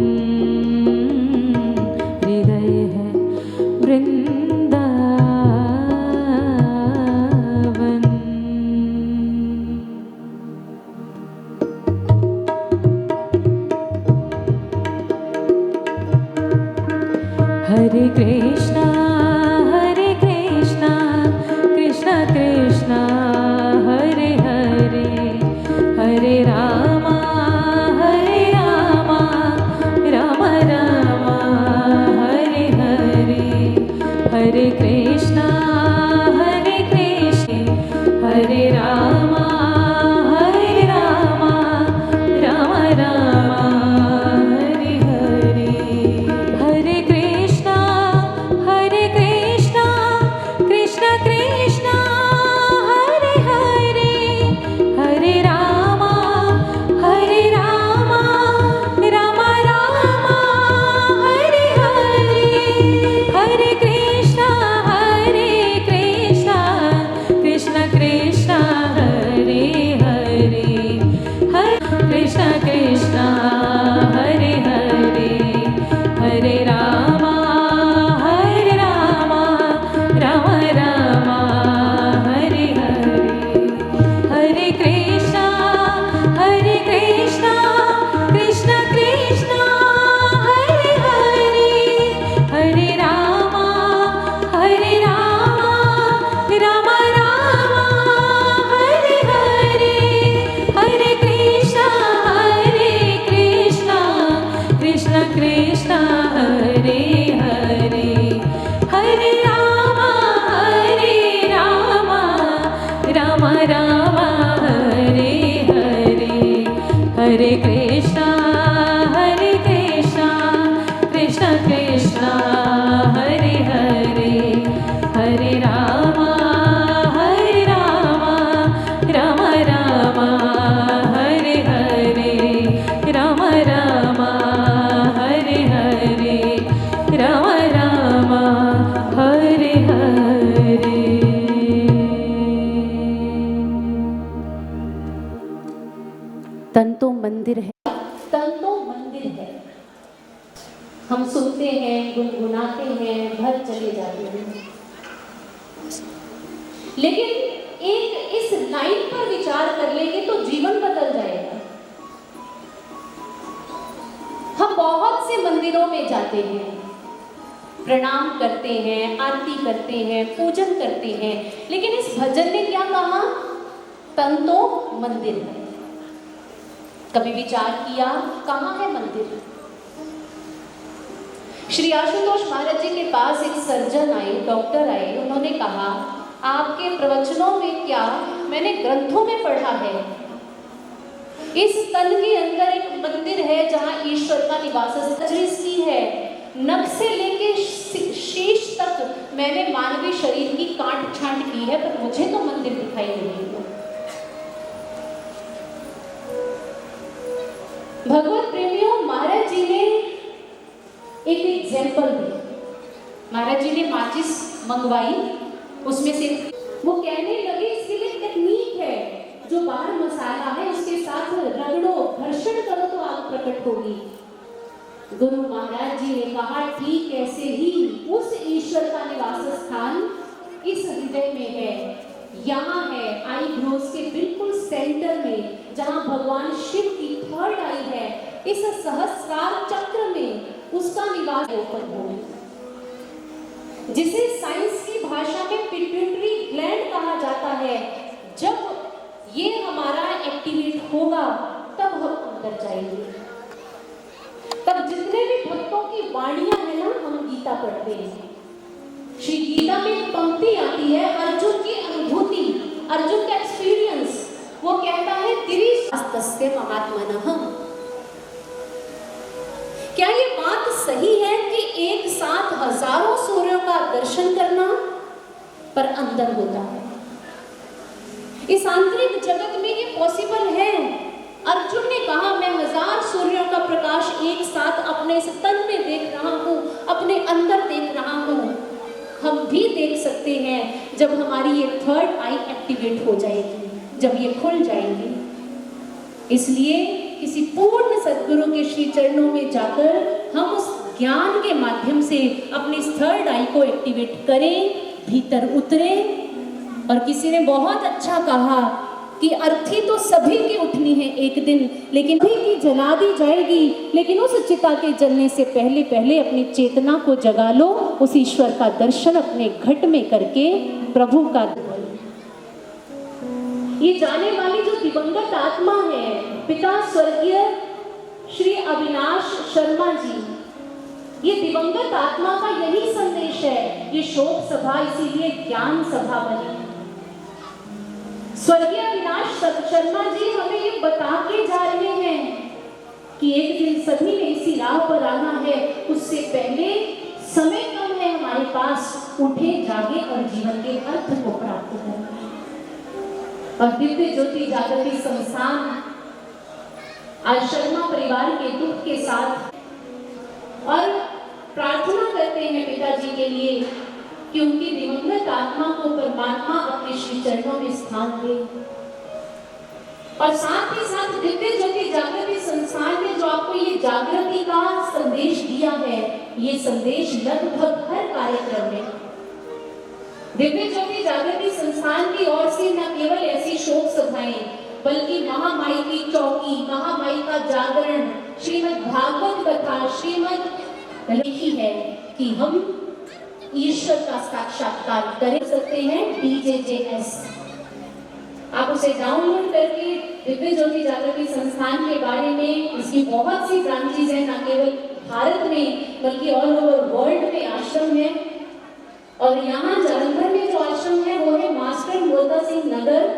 हृदय है वृंदावन। हरे कृष्णा कृष्णा कृष्णा हरे हरे, हरे रामा राम राम हरे कृष्णा कृष्ण कृष्ण हरे हरे कृष्ण कृष्ण हरे हरे हरे राम राम राम हरे हरे हरे कृष्णा कृष्ण कृष्ण हरे हरे हरे राम राम राम हरे हरे हरे कृष्णा कृष्ण कृष्ण हरे हरे हरे राम राम राम हरे हरे हरे कृष्णा कृष्ण कृष्ण हरे हरे हरे राम राम राम हरे हरे राम हरे हरे राम हरे हरे। तन तो मंदिर है, तन तो मंदिर है। हम सुनते हैं, गुनगुनाते हैं, भर चले जाते हैं, लेकिन एक इस लाइन पर विचार कर लेंगे तो जीवन बदल जाएगा। हम बहुत से मंदिरों में जाते हैं, प्रणाम करते हैं, आरती करते हैं, पूजन करते हैं, लेकिन इस भजन ने क्या कहा? तन तो मंदिर है। कभी विचार किया कहाँ है मंदिर? श्री आशुतोष महाराज जी के पास एक सर्जन आए, डॉक्टर आए, उन्होंने कहा आपके प्रवचनों में क्या मैंने ग्रंथों में पढ़ा है, इस तन के अंदर एक मंदिर है जहाँ ईश्वर का निवास की है। नख से लेके शीश तक मैंने मानवीय शरीर की काट छांट की है, पर मुझे तो मंदिर दिखाई नहीं दिया। भगवत प्रेमियों, महाराज जी ने एक एग्जाम्पल दी। महाराज जी ने माचिस मंगवाई, उसमें से वो कहने लगे इसके लिए टेक्निक है, जो बाहर मसाला है उसके साथ रगड़ो, घर्षण करो तो आग प्रकट होगी। गुरु महाराज जी ने कहा ठीक ऐसे ही उस ईश्वर का निवास स्थान इस हृदय में है, यहाँ है, आई ब्रोज के बिल्कुल सेंटर में, जहाँ भगवान शिव की थर्ड आई है, इस सहस्रार चक्र में उसका निवास ओपन हो, जिसे साइंस की भाषा में पिट्यूटरी ग्लैंड कहा जाता है। जब ये हमारा एक्टिवेट होगा तब हम अंदर जाएंगे। तब जितने भी भक्तों की वाणियां है ना, हम गीता पढ़ते हैं, श्री गीता में एक पंक्ति आती है, अर्जुन की अनुभूति, अर्जुन का एक्सपीरियंस, वो कहता है तिरिशास्त्रस्य महात्मनः। क्या ये बात सही है कि एक साथ हजारों सूर्यों का दर्शन करना पर अंदर होता है? इस आंतरिक जगत में ये पॉसिबल है? अर्जुन ने कहा मैं 1000 सूर्यों का प्रकाश एक साथ अपने इस तन में देख रहा हूँ, अपने अंदर देख रहा हूँ। हम भी देख सकते हैं जब हमारी ये थर्ड आई एक्टिवेट हो जाएगी, जब ये खुल जाएंगी। इसलिए किसी पूर्ण सद्गुरु के श्री चरणों में जाकर हम उस ज्ञान के माध्यम से अपनी थर्ड आई को एक्टिवेट करें, भीतर उतरें। और किसी ने बहुत अच्छा कहा कि अर्थी तो सभी की उठनी है एक दिन, लेकिन सभी की जला दी जाएगी, लेकिन उस चिता के जलने से पहले पहले अपनी चेतना को जगा लो, उस ईश्वर का दर्शन अपने घट में करके प्रभु का। ये जाने वाली जो दिवंगत आत्मा है, पिता स्वर्गीय श्री अविनाश शर्मा जी, ये दिवंगत आत्मा का यही संदेश है। ये शोक सभा इसीलिए ज्ञान सभा बनी। स्वर्गीय अविनाश शर्मा जी हमें ये बता के जा रहे हैं कि एक दिन सभी ने इसी राह पर आना है, उससे पहले समय कम है हमारे पास, उठे जागे और जीवन के अर्थ को प्राप्त करें। और दिव्य ज्योति जागृति संस्थान आज शर्मा परिवार के दुख के साथ और प्रार्थना करते हैं पिताजी के लिए कि उनकी दिवंगत आत्मा को परमात्मा अपने श्री चरणों में स्थान दे। और साथ ही साथ दिव्य ज्योति जागृति संस्थान ने जो आपको ये जागृति का संदेश दिया है, ये संदेश लगभग हर कार्यक्रम में दिव्य ज्योति जागृति संस्थान की ओर से न केवल ऐसी शोक सभाएं बल्कि महामाई की चौकी, महामाई का जागरण, श्रीमद् भागवत कथा, श्रीमद् लिखी है कि हम ईश्वर का साक्षात्कार कर सकते हैं। DJJS आप उसे डाउनलोड करके दिव्य ज्योति जागृति संस्थान के बारे में, इसकी बहुत सी ब्रांचेज हैं, न केवल भारत में बल्कि ऑल ओवर वर्ल्ड में आश्रम है। और यहाँ जालंधर में जो आश्रम है वो है master Mota Singh Nagar,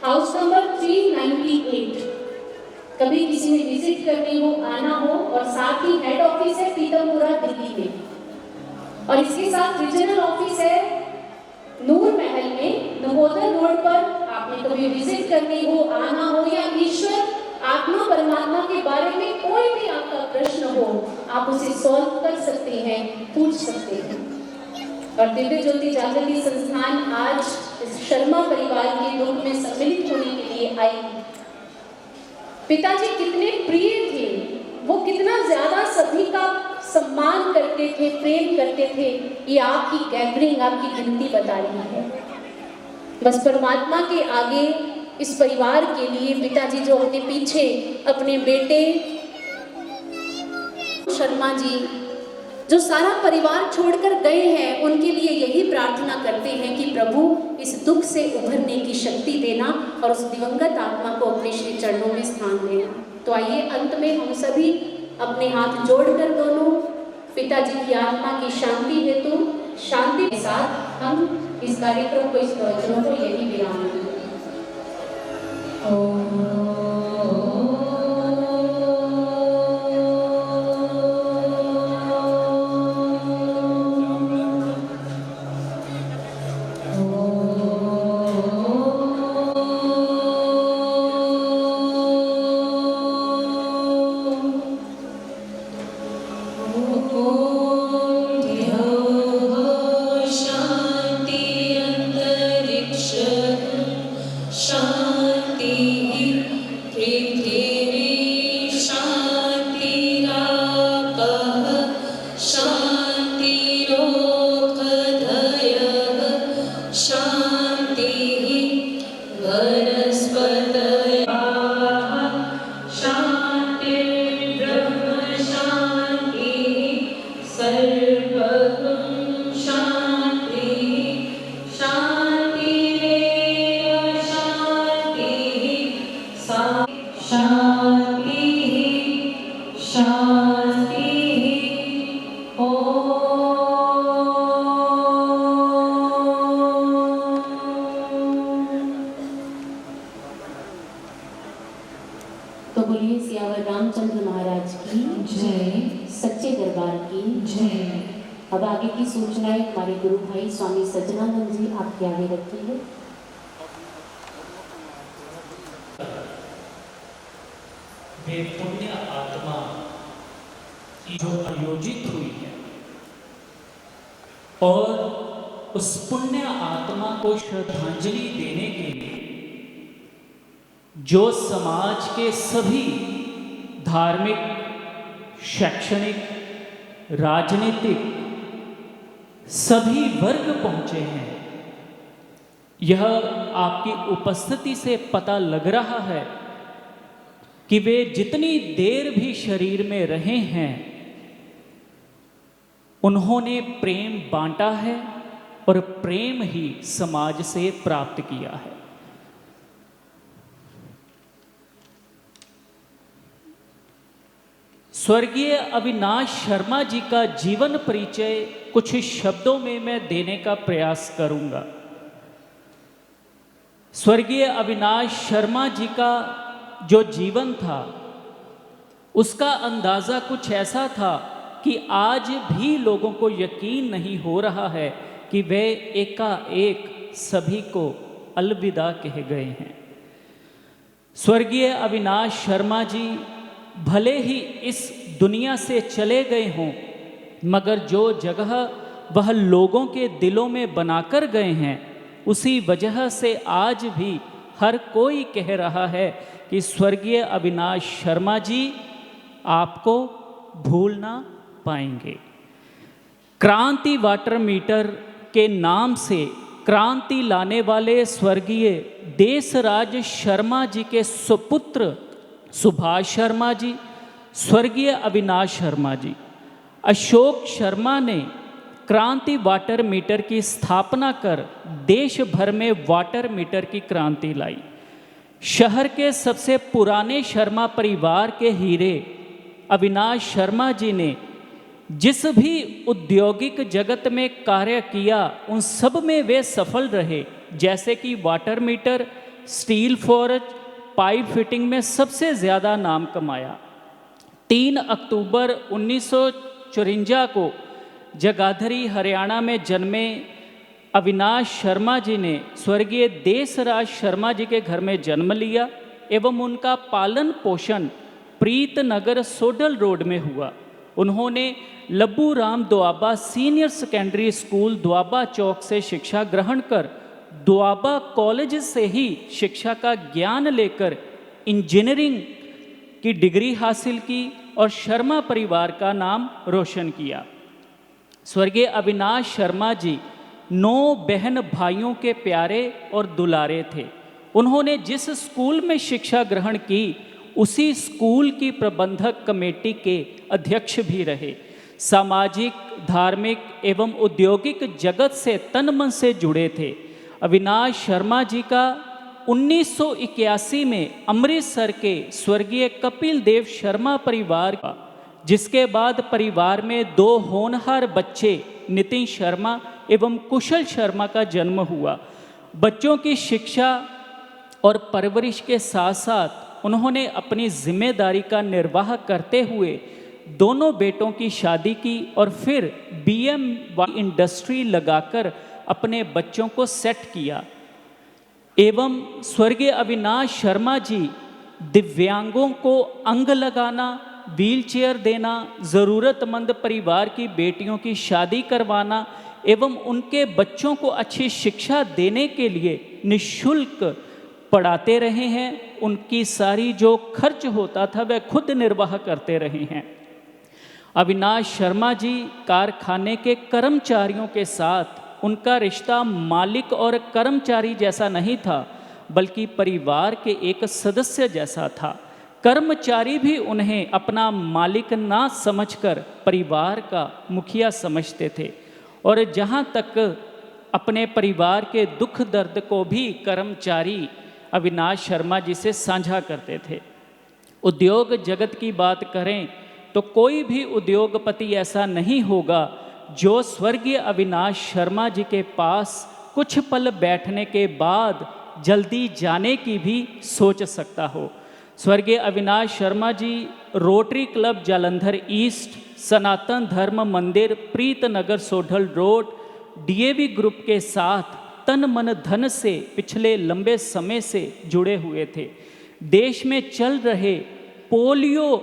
house number 398। कभी किसी ने विजिट करनी हो, आना हो, और साथ ही हेड ऑफिस है पीतमपुरा दिल्ली में, और इसके साथ रीजनल ऑफिस है नूर महल में नवोदय रोड पर। आपने कभी विजिट करनी हो, आना हो, या ईश्वर आत्मा परमात्मा के बारे में कोई भी आपका प्रश्न हो, आप उसे सॉल्व कर सकते हैं, पूछ सकते हैं। और दिव्य ज्योति जागृति संस्थान आज इस शर्मा परिवार के दुख में सम्मिलित होने के लिए आई। पिताजी कितने प्रिय थे, वो कितना ज्यादा सभी का सम्मान करते थे, प्रेम करते थे, ये आपकी गैदरिंग, आपकी गिनती बता रही है। बस परमात्मा के आगे इस परिवार के लिए पिताजी जो अपने पीछे अपने बेटे शर्मा जी जो सारा परिवार छोड़कर गए हैं, उनके लिए यही प्रार्थना करते हैं कि प्रभु इस दुख से उभरने की शक्ति देना और उस दिवंगत आत्मा को अपने श्री चरणों में स्थान देना। तो आइए अंत में हम सभी अपने हाथ जोड़कर दोनों पिताजी की आत्मा की शांति हेतु शांति के साथ हम इस कार्यक्रम को, इस प्रवचनों को यही विराम दें। तो बोलिए सियावर रामचंद्र महाराज की जय, सच्चे दरबार की जय। अब आगे की सूचनाएं हमारे गुरु भाई स्वामी सज्जनानंद जी आपके आगे रखेंगे। वे पुण्य आत्मा की जो आयोजित हुई है और उस पुण्य आत्मा को श्रद्धांजलि देने के लिए जो समाज के सभी धार्मिक, शैक्षणिक, राजनीतिक सभी वर्ग पहुंचे हैं, यह आपकी उपस्थिति से पता लग रहा है कि वे जितनी देर भी शरीर में रहे हैं उन्होंने प्रेम बांटा है और प्रेम ही समाज से प्राप्त किया है। स्वर्गीय अविनाश शर्मा जी का जीवन परिचय कुछ शब्दों में मैं देने का प्रयास करूंगा। स्वर्गीय अविनाश शर्मा जी का जो जीवन था उसका अंदाज़ा कुछ ऐसा था कि आज भी लोगों को यकीन नहीं हो रहा है कि वे एकाएक सभी को अलविदा कह गए हैं। स्वर्गीय अविनाश शर्मा जी भले ही इस दुनिया से चले गए हों, मगर जो जगह वह लोगों के दिलों में बनाकर गए हैं, उसी वजह से आज भी हर कोई कह रहा है कि स्वर्गीय अविनाश शर्मा जी आपको भूल ना पाएंगे। क्रांति वाटर मीटर के नाम से क्रांति लाने वाले स्वर्गीय देशराज शर्मा जी के सुपुत्र सुभाष शर्मा जी, स्वर्गीय अविनाश शर्मा जी, अशोक शर्मा ने क्रांति वाटर मीटर की स्थापना कर देश भर में वाटर मीटर की क्रांति लाई। शहर के सबसे पुराने शर्मा परिवार के हीरे अविनाश शर्मा जी ने जिस भी औद्योगिक जगत में कार्य किया, उन सब में वे सफल रहे। जैसे कि water meter, steel forge, pipe fitting में सबसे ज़्यादा नाम कमाया। 3 अक्टूबर 1954 को जगाधरी हरियाणा में जन्मे अविनाश शर्मा जी ने स्वर्गीय देशराज शर्मा जी के घर में जन्म लिया एवं उनका पालन पोषण प्रीतनगर सोडल रोड में हुआ। उन्होंने Labbu Ram Doaba senior secondary school Doaba Chowk से शिक्षा ग्रहण कर दोआबा कॉलेज से ही शिक्षा का ज्ञान लेकर इंजीनियरिंग की डिग्री हासिल की और शर्मा परिवार का नाम रोशन किया। स्वर्गीय अविनाश शर्मा जी 9 बहन भाइयों के प्यारे और दुलारे थे। उन्होंने जिस स्कूल में शिक्षा ग्रहण की, उसी स्कूल की प्रबंधक कमेटी के अध्यक्ष भी रहे। सामाजिक, धार्मिक एवं औद्योगिक जगत से तन मन से जुड़े थे। अविनाश शर्मा जी का 1981 में अमृतसर के स्वर्गीय कपिल देव शर्मा परिवार का, जिसके बाद परिवार में 2 होनहार बच्चे नितिन शर्मा एवं कुशल शर्मा का जन्म हुआ। बच्चों की शिक्षा और परवरिश के साथ साथ उन्होंने अपनी जिम्मेदारी का निर्वाह करते हुए दोनों बेटों की शादी की और फिर BM इंडस्ट्री लगाकर अपने बच्चों को सेट किया। एवं स्वर्गीय अविनाश शर्मा जी दिव्यांगों को अंग लगाना, व्हीलचेयर देना, ज़रूरतमंद परिवार की बेटियों की शादी करवाना एवं उनके बच्चों को अच्छी शिक्षा देने के लिए निःशुल्क पढ़ाते रहे हैं। उनकी सारी जो खर्च होता था वह खुद निर्वाह करते रहे हैं। अविनाश शर्मा जी कारखाने के कर्मचारियों के साथ उनका रिश्ता मालिक और कर्मचारी जैसा नहीं था, बल्कि परिवार के एक सदस्य जैसा था। कर्मचारी भी उन्हें अपना मालिक ना समझकर परिवार का मुखिया समझते थे और जहाँ तक अपने परिवार के दुख दर्द को भी कर्मचारी अविनाश शर्मा जी से साझा करते थे। उद्योग जगत की बात करें तो कोई भी उद्योगपति ऐसा नहीं होगा जो स्वर्गीय अविनाश शर्मा जी के पास कुछ पल बैठने के बाद जल्दी जाने की भी सोच सकता हो। स्वर्गीय Avinash Sharma ji rotary club Jalandhar east, सनातन धर्म मंदिर प्रीतनगर सोडल रोड, DAV ग्रुप के साथ तन मन धन से पिछले लंबे समय से जुड़े हुए थे। देश में चल रहे पोलियो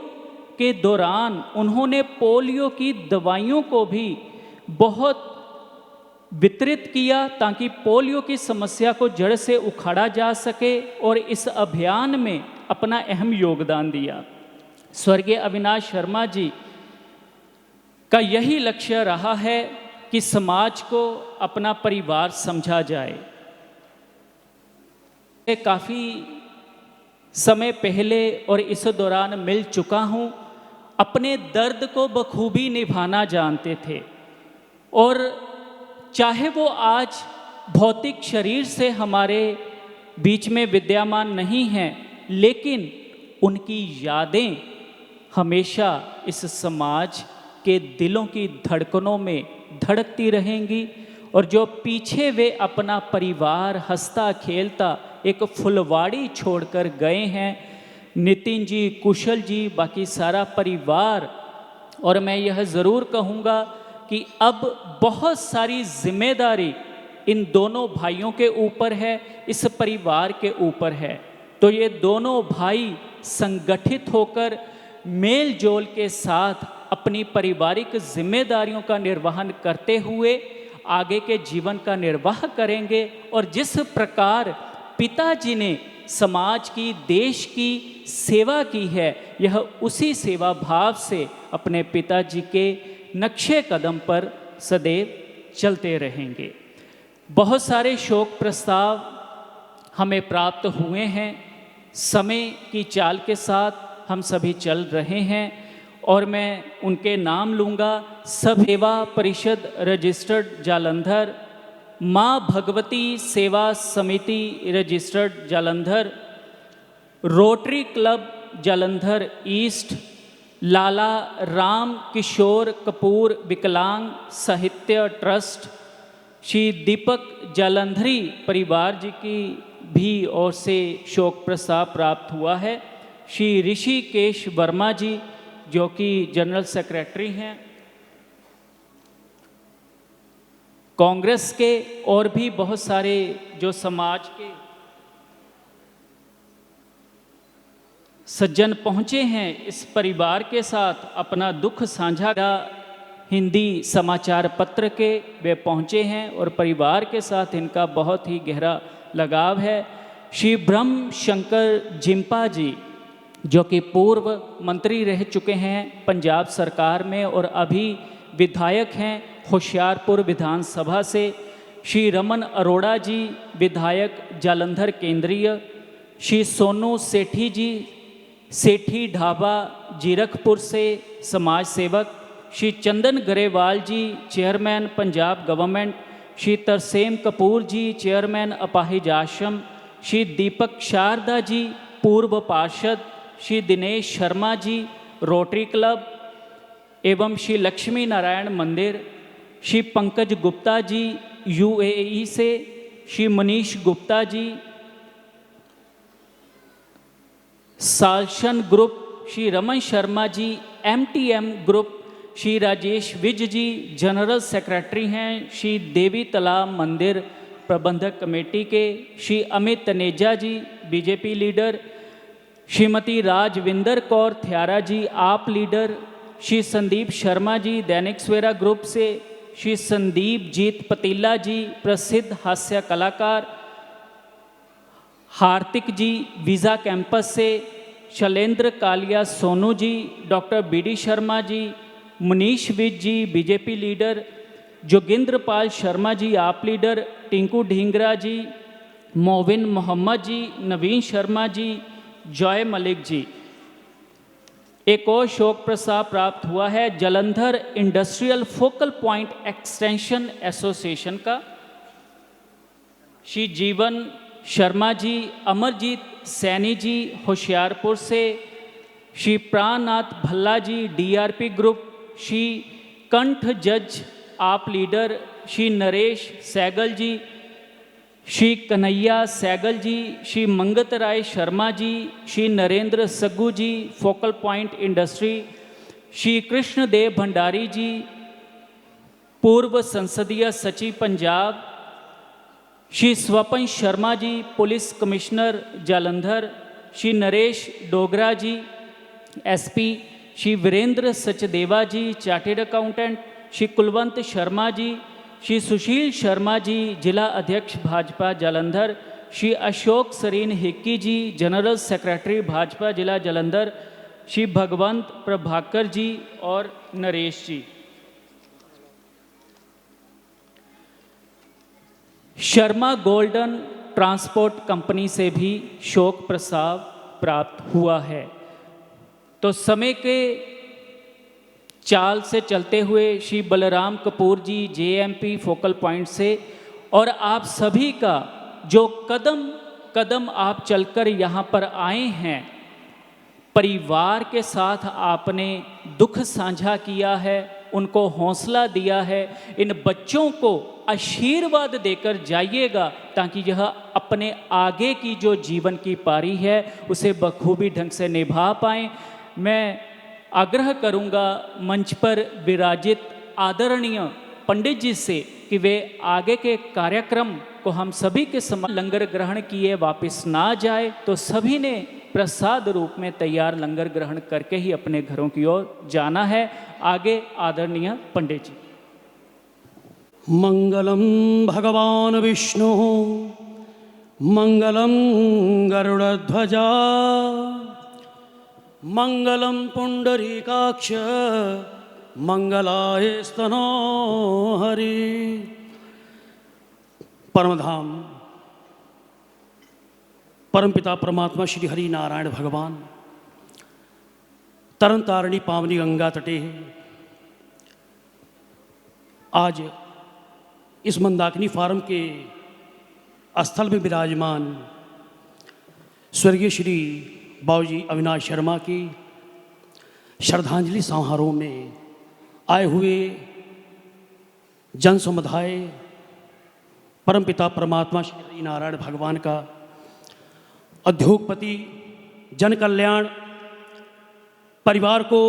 के दौरान उन्होंने पोलियो की दवाइयों को भी बहुत वितरित किया ताकि पोलियो की समस्या को जड़ से उखाड़ा जा सके और इस अभियान में अपना अहम योगदान दिया। स्वर्गीय अविनाश शर्मा जी का यही लक्ष्य रहा है कि समाज को अपना परिवार समझा जाए। काफ़ी समय पहले और इस दौरान मिल चुका हूँ, अपने दर्द को बखूबी निभाना जानते थे और चाहे वो आज भौतिक शरीर से हमारे बीच में विद्यमान नहीं हैं, लेकिन उनकी यादें हमेशा इस समाज के दिलों की धड़कनों में धड़कती रहेंगी। और जो पीछे वे अपना परिवार हंसता खेलता एक फुलवाड़ी छोड़कर गए हैं, नितिन जी, कुशल जी, बाकी सारा परिवार, और मैं यह ज़रूर कहूँगा कि अब बहुत सारी जिम्मेदारी इन दोनों भाइयों के ऊपर है, इस परिवार के ऊपर है। तो ये दोनों भाई संगठित होकर मेल जोल के साथ अपनी पारिवारिक जिम्मेदारियों का निर्वहन करते हुए आगे के जीवन का निर्वाह करेंगे। और जिस प्रकार पिताजी ने समाज की, देश की सेवा की है, यह उसी सेवा भाव से अपने पिताजी के नक्शे कदम पर सदैव चलते रहेंगे। बहुत सारे शोक प्रस्ताव हमें प्राप्त हुए हैं। समय की चाल के साथ हम सभी चल रहे हैं और मैं उनके नाम लूँगा। सब सेवा परिषद रजिस्टर्ड जालंधर, माँ भगवती सेवा समिति registered Jalandhar, rotary club Jalandhar east, Lala Ram Kishore Kapoor विकलांग साहित्य ट्रस्ट, श्री दीपक जालंधरी परिवार जी की भी ओर से शोक प्रस्ताव प्राप्त हुआ है। श्री ऋषिकेश वर्मा जी जो कि जनरल सेक्रेटरी हैं कांग्रेस के, और भी बहुत सारे जो समाज के सज्जन पहुँचे हैं इस परिवार के साथ अपना दुख साझा। हिंदी समाचार पत्र के वे पहुँचे हैं और परिवार के साथ इनका बहुत ही गहरा लगाव है। श्री ब्रह्म शंकर जिम्पा जी जो कि पूर्व मंत्री रह चुके हैं पंजाब सरकार में और अभी विधायक हैं होशियारपुर विधानसभा से। श्री रमन अरोड़ा जी विधायक जालंधर केंद्रीय, श्री सोनू सेठी जी सेठी ढाबा जीरकपुर से समाज सेवक, श्री चंदन गरेवाल जी चेयरमैन पंजाब गवर्नमेंट, श्री तरसेम कपूर जी चेयरमैन अपाहिज आश्रम, श्री दीपक शारदा जी पूर्व पार्षद, श्री दिनेश शर्मा जी रोटरी क्लब एवं श्री लक्ष्मी नारायण मंदिर, श्री पंकज गुप्ता जी यूएई से, Shri Manish Gupta ji साल्शन group, Shri Raman Sharma ji MTM group, Shri Rajesh Vij जी जनरल सेक्रेटरी हैं श्री देवी तालाब मंदिर प्रबंधक कमेटी के, श्री अमित तनेजा जी बीजेपी लीडर, श्रीमती राजविंदर कौर थ्यारा जी आप लीडर, श्री संदीप शर्मा जी दैनिक सवेरा ग्रुप से, श्री संदीप जीत पतीला जी प्रसिद्ध हास्य कलाकार, हार्दिक जी वीज़ा कैंपस से, शैलेंद्र कालिया सोनू जी, डॉक्टर बीडी शर्मा जी, मनीष विज जी बीजेपी लीडर, जोगिंद्र पाल शर्मा जी आप लीडर, टिंकू ढींगरा जी, मोविन मोहम्मद जी, नवीन शर्मा जी, जॉय मलिक जी। एक और शोक प्रस्ताव प्राप्त हुआ है Jalandhar industrial focal point extension association का। श्री जीवन शर्मा जी, अमरजीत सैनी जी होशियारपुर से, श्री प्राणनाथ भल्ला जी डीआरपी ग्रुप, श्री कंठ जज AAP leader, Shri Naresh Saigal ji, Shri Kanhaiya Saigal ji, Shri Mangat Rai Sharma ji, Shri Narendra Saggu ji focal point industry, Shri Krishandev Bhandari ji पूर्व संसदीय सचिव Punjab, Shri Swapan Sharma ji police commissioner Jalandhar, Shri Naresh Dogra ji SP, Shri Virender Sachdeva ji chartered accountant, Shri Kulwant Sharma ji, Shri Sushil Sharma ji जिला अध्यक्ष भाजपा जालंधर, श्री अशोक सरीन हिक्की जी जनरल सेक्रेटरी भाजपा जिला जालंधर, श्री भगवंत प्रभाकर जी और नरेश जी। शर्मा गोल्डन ट्रांसपोर्ट कंपनी से भी शोक प्रस्ताव प्राप्त हुआ है। तो समय के चाल से चलते हुए श्री बलराम कपूर जी जेएमपी फोकल पॉइंट से और आप सभी का जो कदम कदम आप चलकर यहाँ पर आए हैं, परिवार के साथ आपने दुख साझा किया है, उनको हौसला दिया है, इन बच्चों को आशीर्वाद देकर जाइएगा ताकि यह अपने आगे की जो जीवन की पारी है उसे बखूबी ढंग से निभा पाएँ। मैं आग्रह करूंगा मंच पर विराजित आदरणीय पंडित जी से कि वे आगे के कार्यक्रम को हम सभी के समान लंगर ग्रहण किए वापस ना जाए। तो सभी ने प्रसाद रूप में तैयार लंगर ग्रहण करके ही अपने घरों की ओर जाना है। आगे आदरणीय पंडित जी। मंगलम भगवान विष्णु मंगलम गरुड़ध्वजा मंगलम पुंडरीकाक्ष मंगलाय स्तनो हरि। परमधाम परमपिता परमात्मा श्री हरि नारायण भगवान तरन तारणी पावनी गंगा तटे आज इस मंदाकिनी फार्म के स्थल में विराजमान स्वर्गीय श्री बाबूजी अविनाश शर्मा की श्रद्धांजलि समारोह में आए हुए जन समुदाय परमपिता परमात्मा श्री हरि नारायण भगवान का उद्योगपति जन कल्याण परिवार को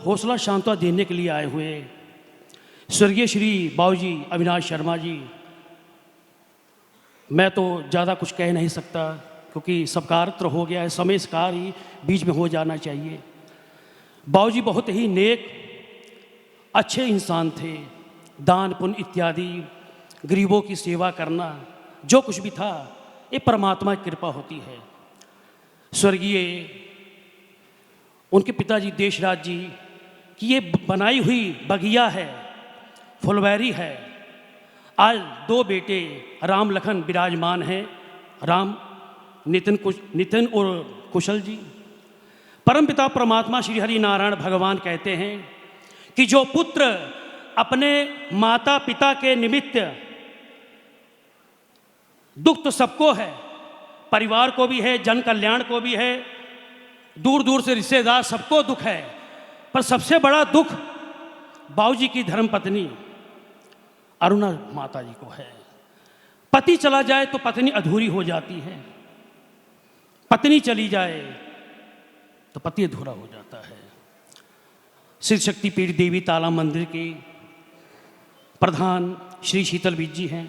हौसला शांता देने के लिए आए हुए स्वर्गीय श्री बाबूजी अविनाश शर्मा जी, मैं तो ज़्यादा कुछ कह नहीं सकता क्योंकि सबकारत्र हो गया है, समय कार ही बीच में हो जाना चाहिए। बाबूजी बहुत ही नेक अच्छे इंसान थे, दान पुण्य इत्यादि गरीबों की सेवा करना जो कुछ भी था ये परमात्मा की कृपा होती है। स्वर्गीय उनके पिताजी देशराज जी की ये बनाई हुई बगिया है, फुलवैरी है। आज दो बेटे राम लखन विराजमान हैं, राम नितिन और कुशल जी। परमपिता परमात्मा श्री हरि नारायण भगवान कहते हैं कि जो पुत्र अपने माता पिता के निमित्त दुख तो सबको है, परिवार को भी है, जन कल्याण को भी है, दूर दूर से रिश्तेदार सबको दुख है, पर सबसे बड़ा दुख बाबूजी की धर्मपत्नी अरुणा माता जी को है। पति चला जाए तो पत्नी अधूरी हो जाती है, पत्नी चली जाए तो पति अधूरा हो जाता है। श्री शक्तिपीठ देवी ताला मंदिर के प्रधान श्री शीतल बीज जी हैं,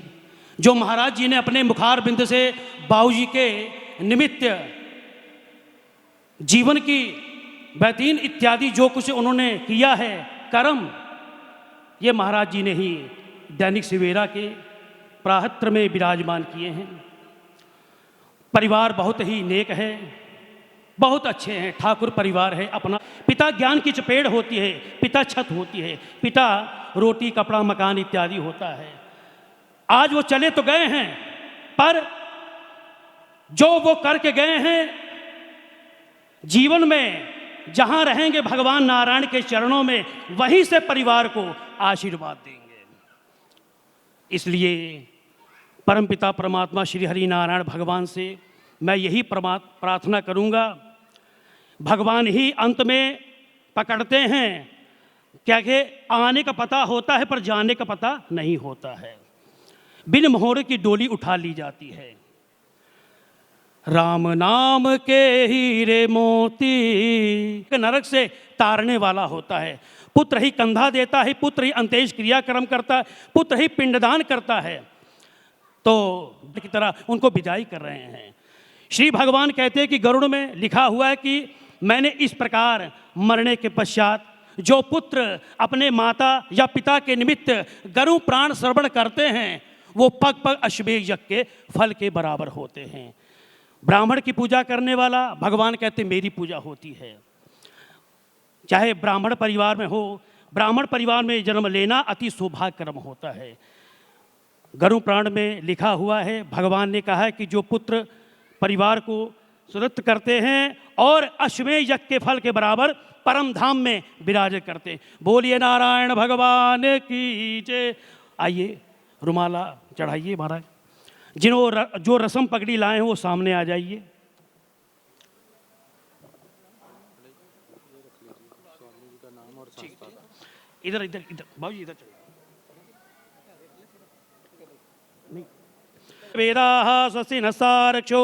जो महाराज जी ने अपने मुखार बिंद से बाबूजी के निमित्त जीवन की व्यतीन इत्यादि जो कुछ उन्होंने किया है कर्म, ये महाराज जी ने ही दैनिक सवेरा के प्राहत्र में विराजमान किए हैं। परिवार बहुत ही नेक है, बहुत अच्छे हैं, ठाकुर परिवार है अपना। पिता ज्ञान की चपेट होती है, पिता छत होती है, पिता रोटी कपड़ा मकान इत्यादि होता है। आज वो चले तो गए हैं, पर जो वो करके गए हैं जीवन में जहां रहेंगे भगवान नारायण के चरणों में, वहीं से परिवार को आशीर्वाद देंगे। इसलिए परमपिता परमात्मा श्री हरि नारायण भगवान से मैं यही प्रार्थना करूंगा, भगवान ही अंत में पकड़ते हैं। क्या कि आने का पता होता है पर जाने का पता नहीं होता है। बिन मोहर की डोली उठा ली जाती है। राम नाम के हीरे मोती नरक से तारने वाला होता है। पुत्र ही कंधा देता है, पुत्र ही अंत्येष्ट क्रियाक्रम करता है, पुत्र ही पिंडदान करता है। तो की तरह उनको विदाई कर रहे हैं। श्री भगवान कहते हैं कि गरुड़ में लिखा हुआ है कि मैंने इस प्रकार मरने के पश्चात जो पुत्र अपने माता या पिता के निमित्त गरु प्राण श्रवण करते हैं वो पग पग अश्वमेध यज्ञ के फल के बराबर होते हैं। ब्राह्मण की पूजा करने वाला भगवान कहते मेरी पूजा होती है। चाहे ब्राह्मण परिवार में हो, ब्राह्मण परिवार में जन्म लेना अति सौभाग्यक्रम होता है। गरु प्राण में लिखा हुआ है, भगवान ने कहा है कि जो पुत्र परिवार को सुरत करते हैं और अश्वमेध यज्ञ के फल के बराबर परम धाम में विराज करते। बोलिए नारायण भगवान की जय। आइए रुमाला चढ़ाइए महाराज। जो रस्म पगड़ी लाए हैं वो सामने आ जाइए। इधर इधर इधर बाबू जी इधर चलिए। वेदाः स्वस्तिनः सारक्षो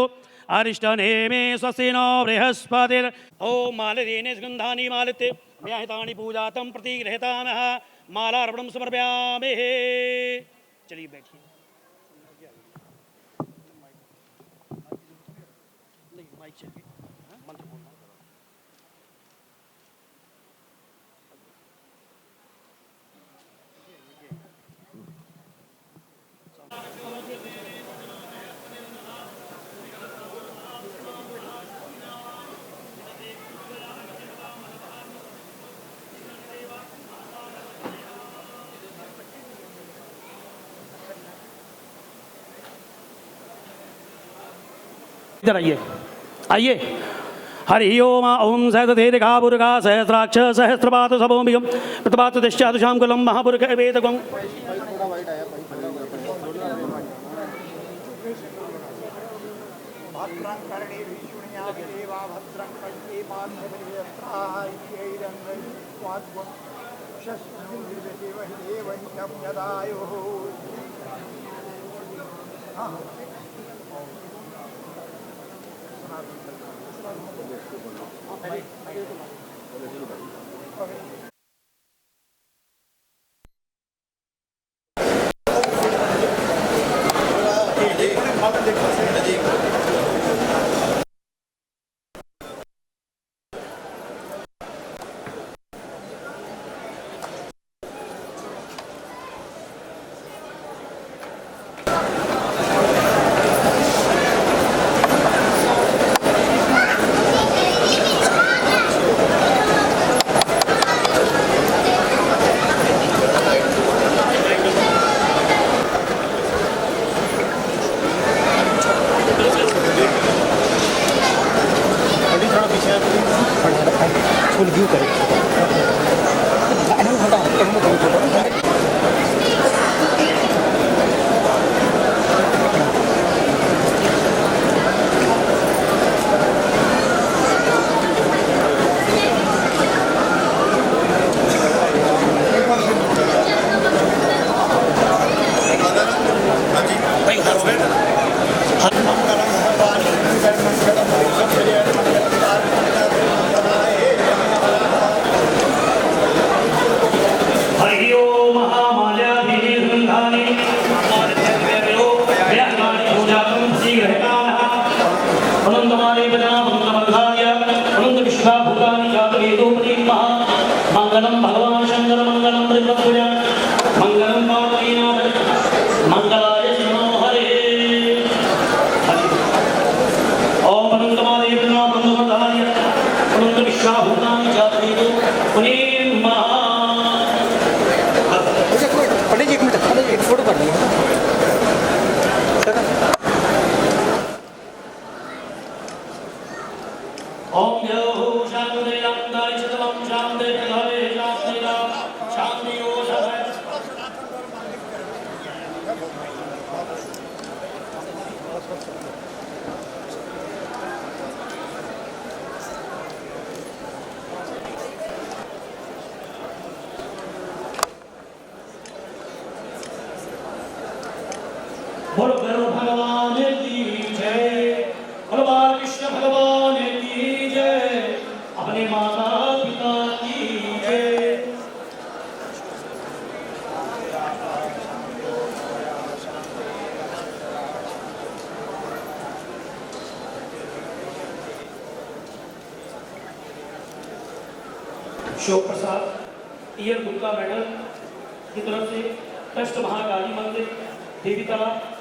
अरिष्टनेमे स्वस्तिनो बृहस्पतिर्। ओम मालदेने सुगन्धानि मालिते व्याहितानि पूजातं प्रतिगृहीतामः मालार्पणं समर्पयामि। चलिए बैठिए। इधर आइए आइए। हरि ओम ओम सहस्रधीर्घा बुर्गा सहस्राक्ष सहस्रपात सबोमिगम प्रतिपात दिश्चादुषाम कुलम महापुरुष वेदगम। भद्रं कर्णे विष्णुयामि देवा भद्रं कर्णे पार्थेयं यदायुः। मंगलम भगवान शंकर मंगलम त्रिपुरा मंगलम पार्वतीनाथ मंगलाय नमो हरे। ओम अनंतमादेवना बंधुमताय अनंत विश्वाभूतानि जातवेदो पुनीर महा। पंडित जी एक मिनट, पंडित जी एक फोटो कर लीजिए। ओम यो शांति शांति चितम शांति प्रभवे शांति शांति ओ शांति। बोलो गरुड़ भगवान की जय, बोलो कृष्ण भगवान की जय, अपने माता पिता की जय। शोक प्रसाद ईयर गुप्ता मैडम की तरफ से कष्ट महाकाली मंदिर देवी तालाब।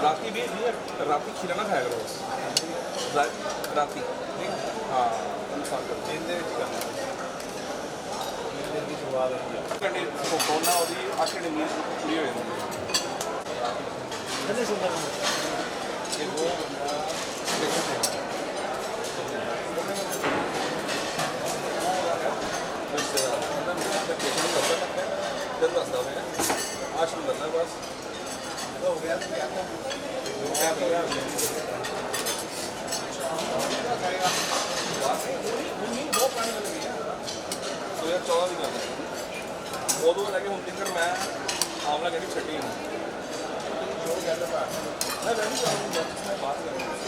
राती भी राती खीरा ना खाया करो राती हाँ नुकसान करता ਇਹਦੇ ਵਿੱਚ ਕਰਨਾ ਇਹਦੀ ਸ਼ੁਰੂਆਤ ਹੈ ਘੰਟੇ ਕੋਨਾ ਉਹਦੀ 8 ਘੰਟੇ ਨੀਂਦ ਪੂਰੀ ਹੋ ਜਾਂਦੀ ਹੈ ਕਿੰਨੇ ਸੁਣਦਾ ਇਹ ਉਹ ਦੇਖੋ दिन दसदा मैं आज शुरू करना बस हो गया तो क्या था 2014 ਦੀ ਗੱਲ ਹੈ ਉਦੋਂ ਲੈ ਕੇ ਹੁਣ ਤੱਕ ਮੈਂ ਆਮਲਾ ਗੱਡੀ ਛੱਡੀ ਨਹੀਂ ਜੋ ਗੱਲ ਹੈ ਮੈਂ ਨਹੀਂ ਚਾਹੁੰਦਾ ਮੈਂ ਬਾਤ ਕਰਾਂ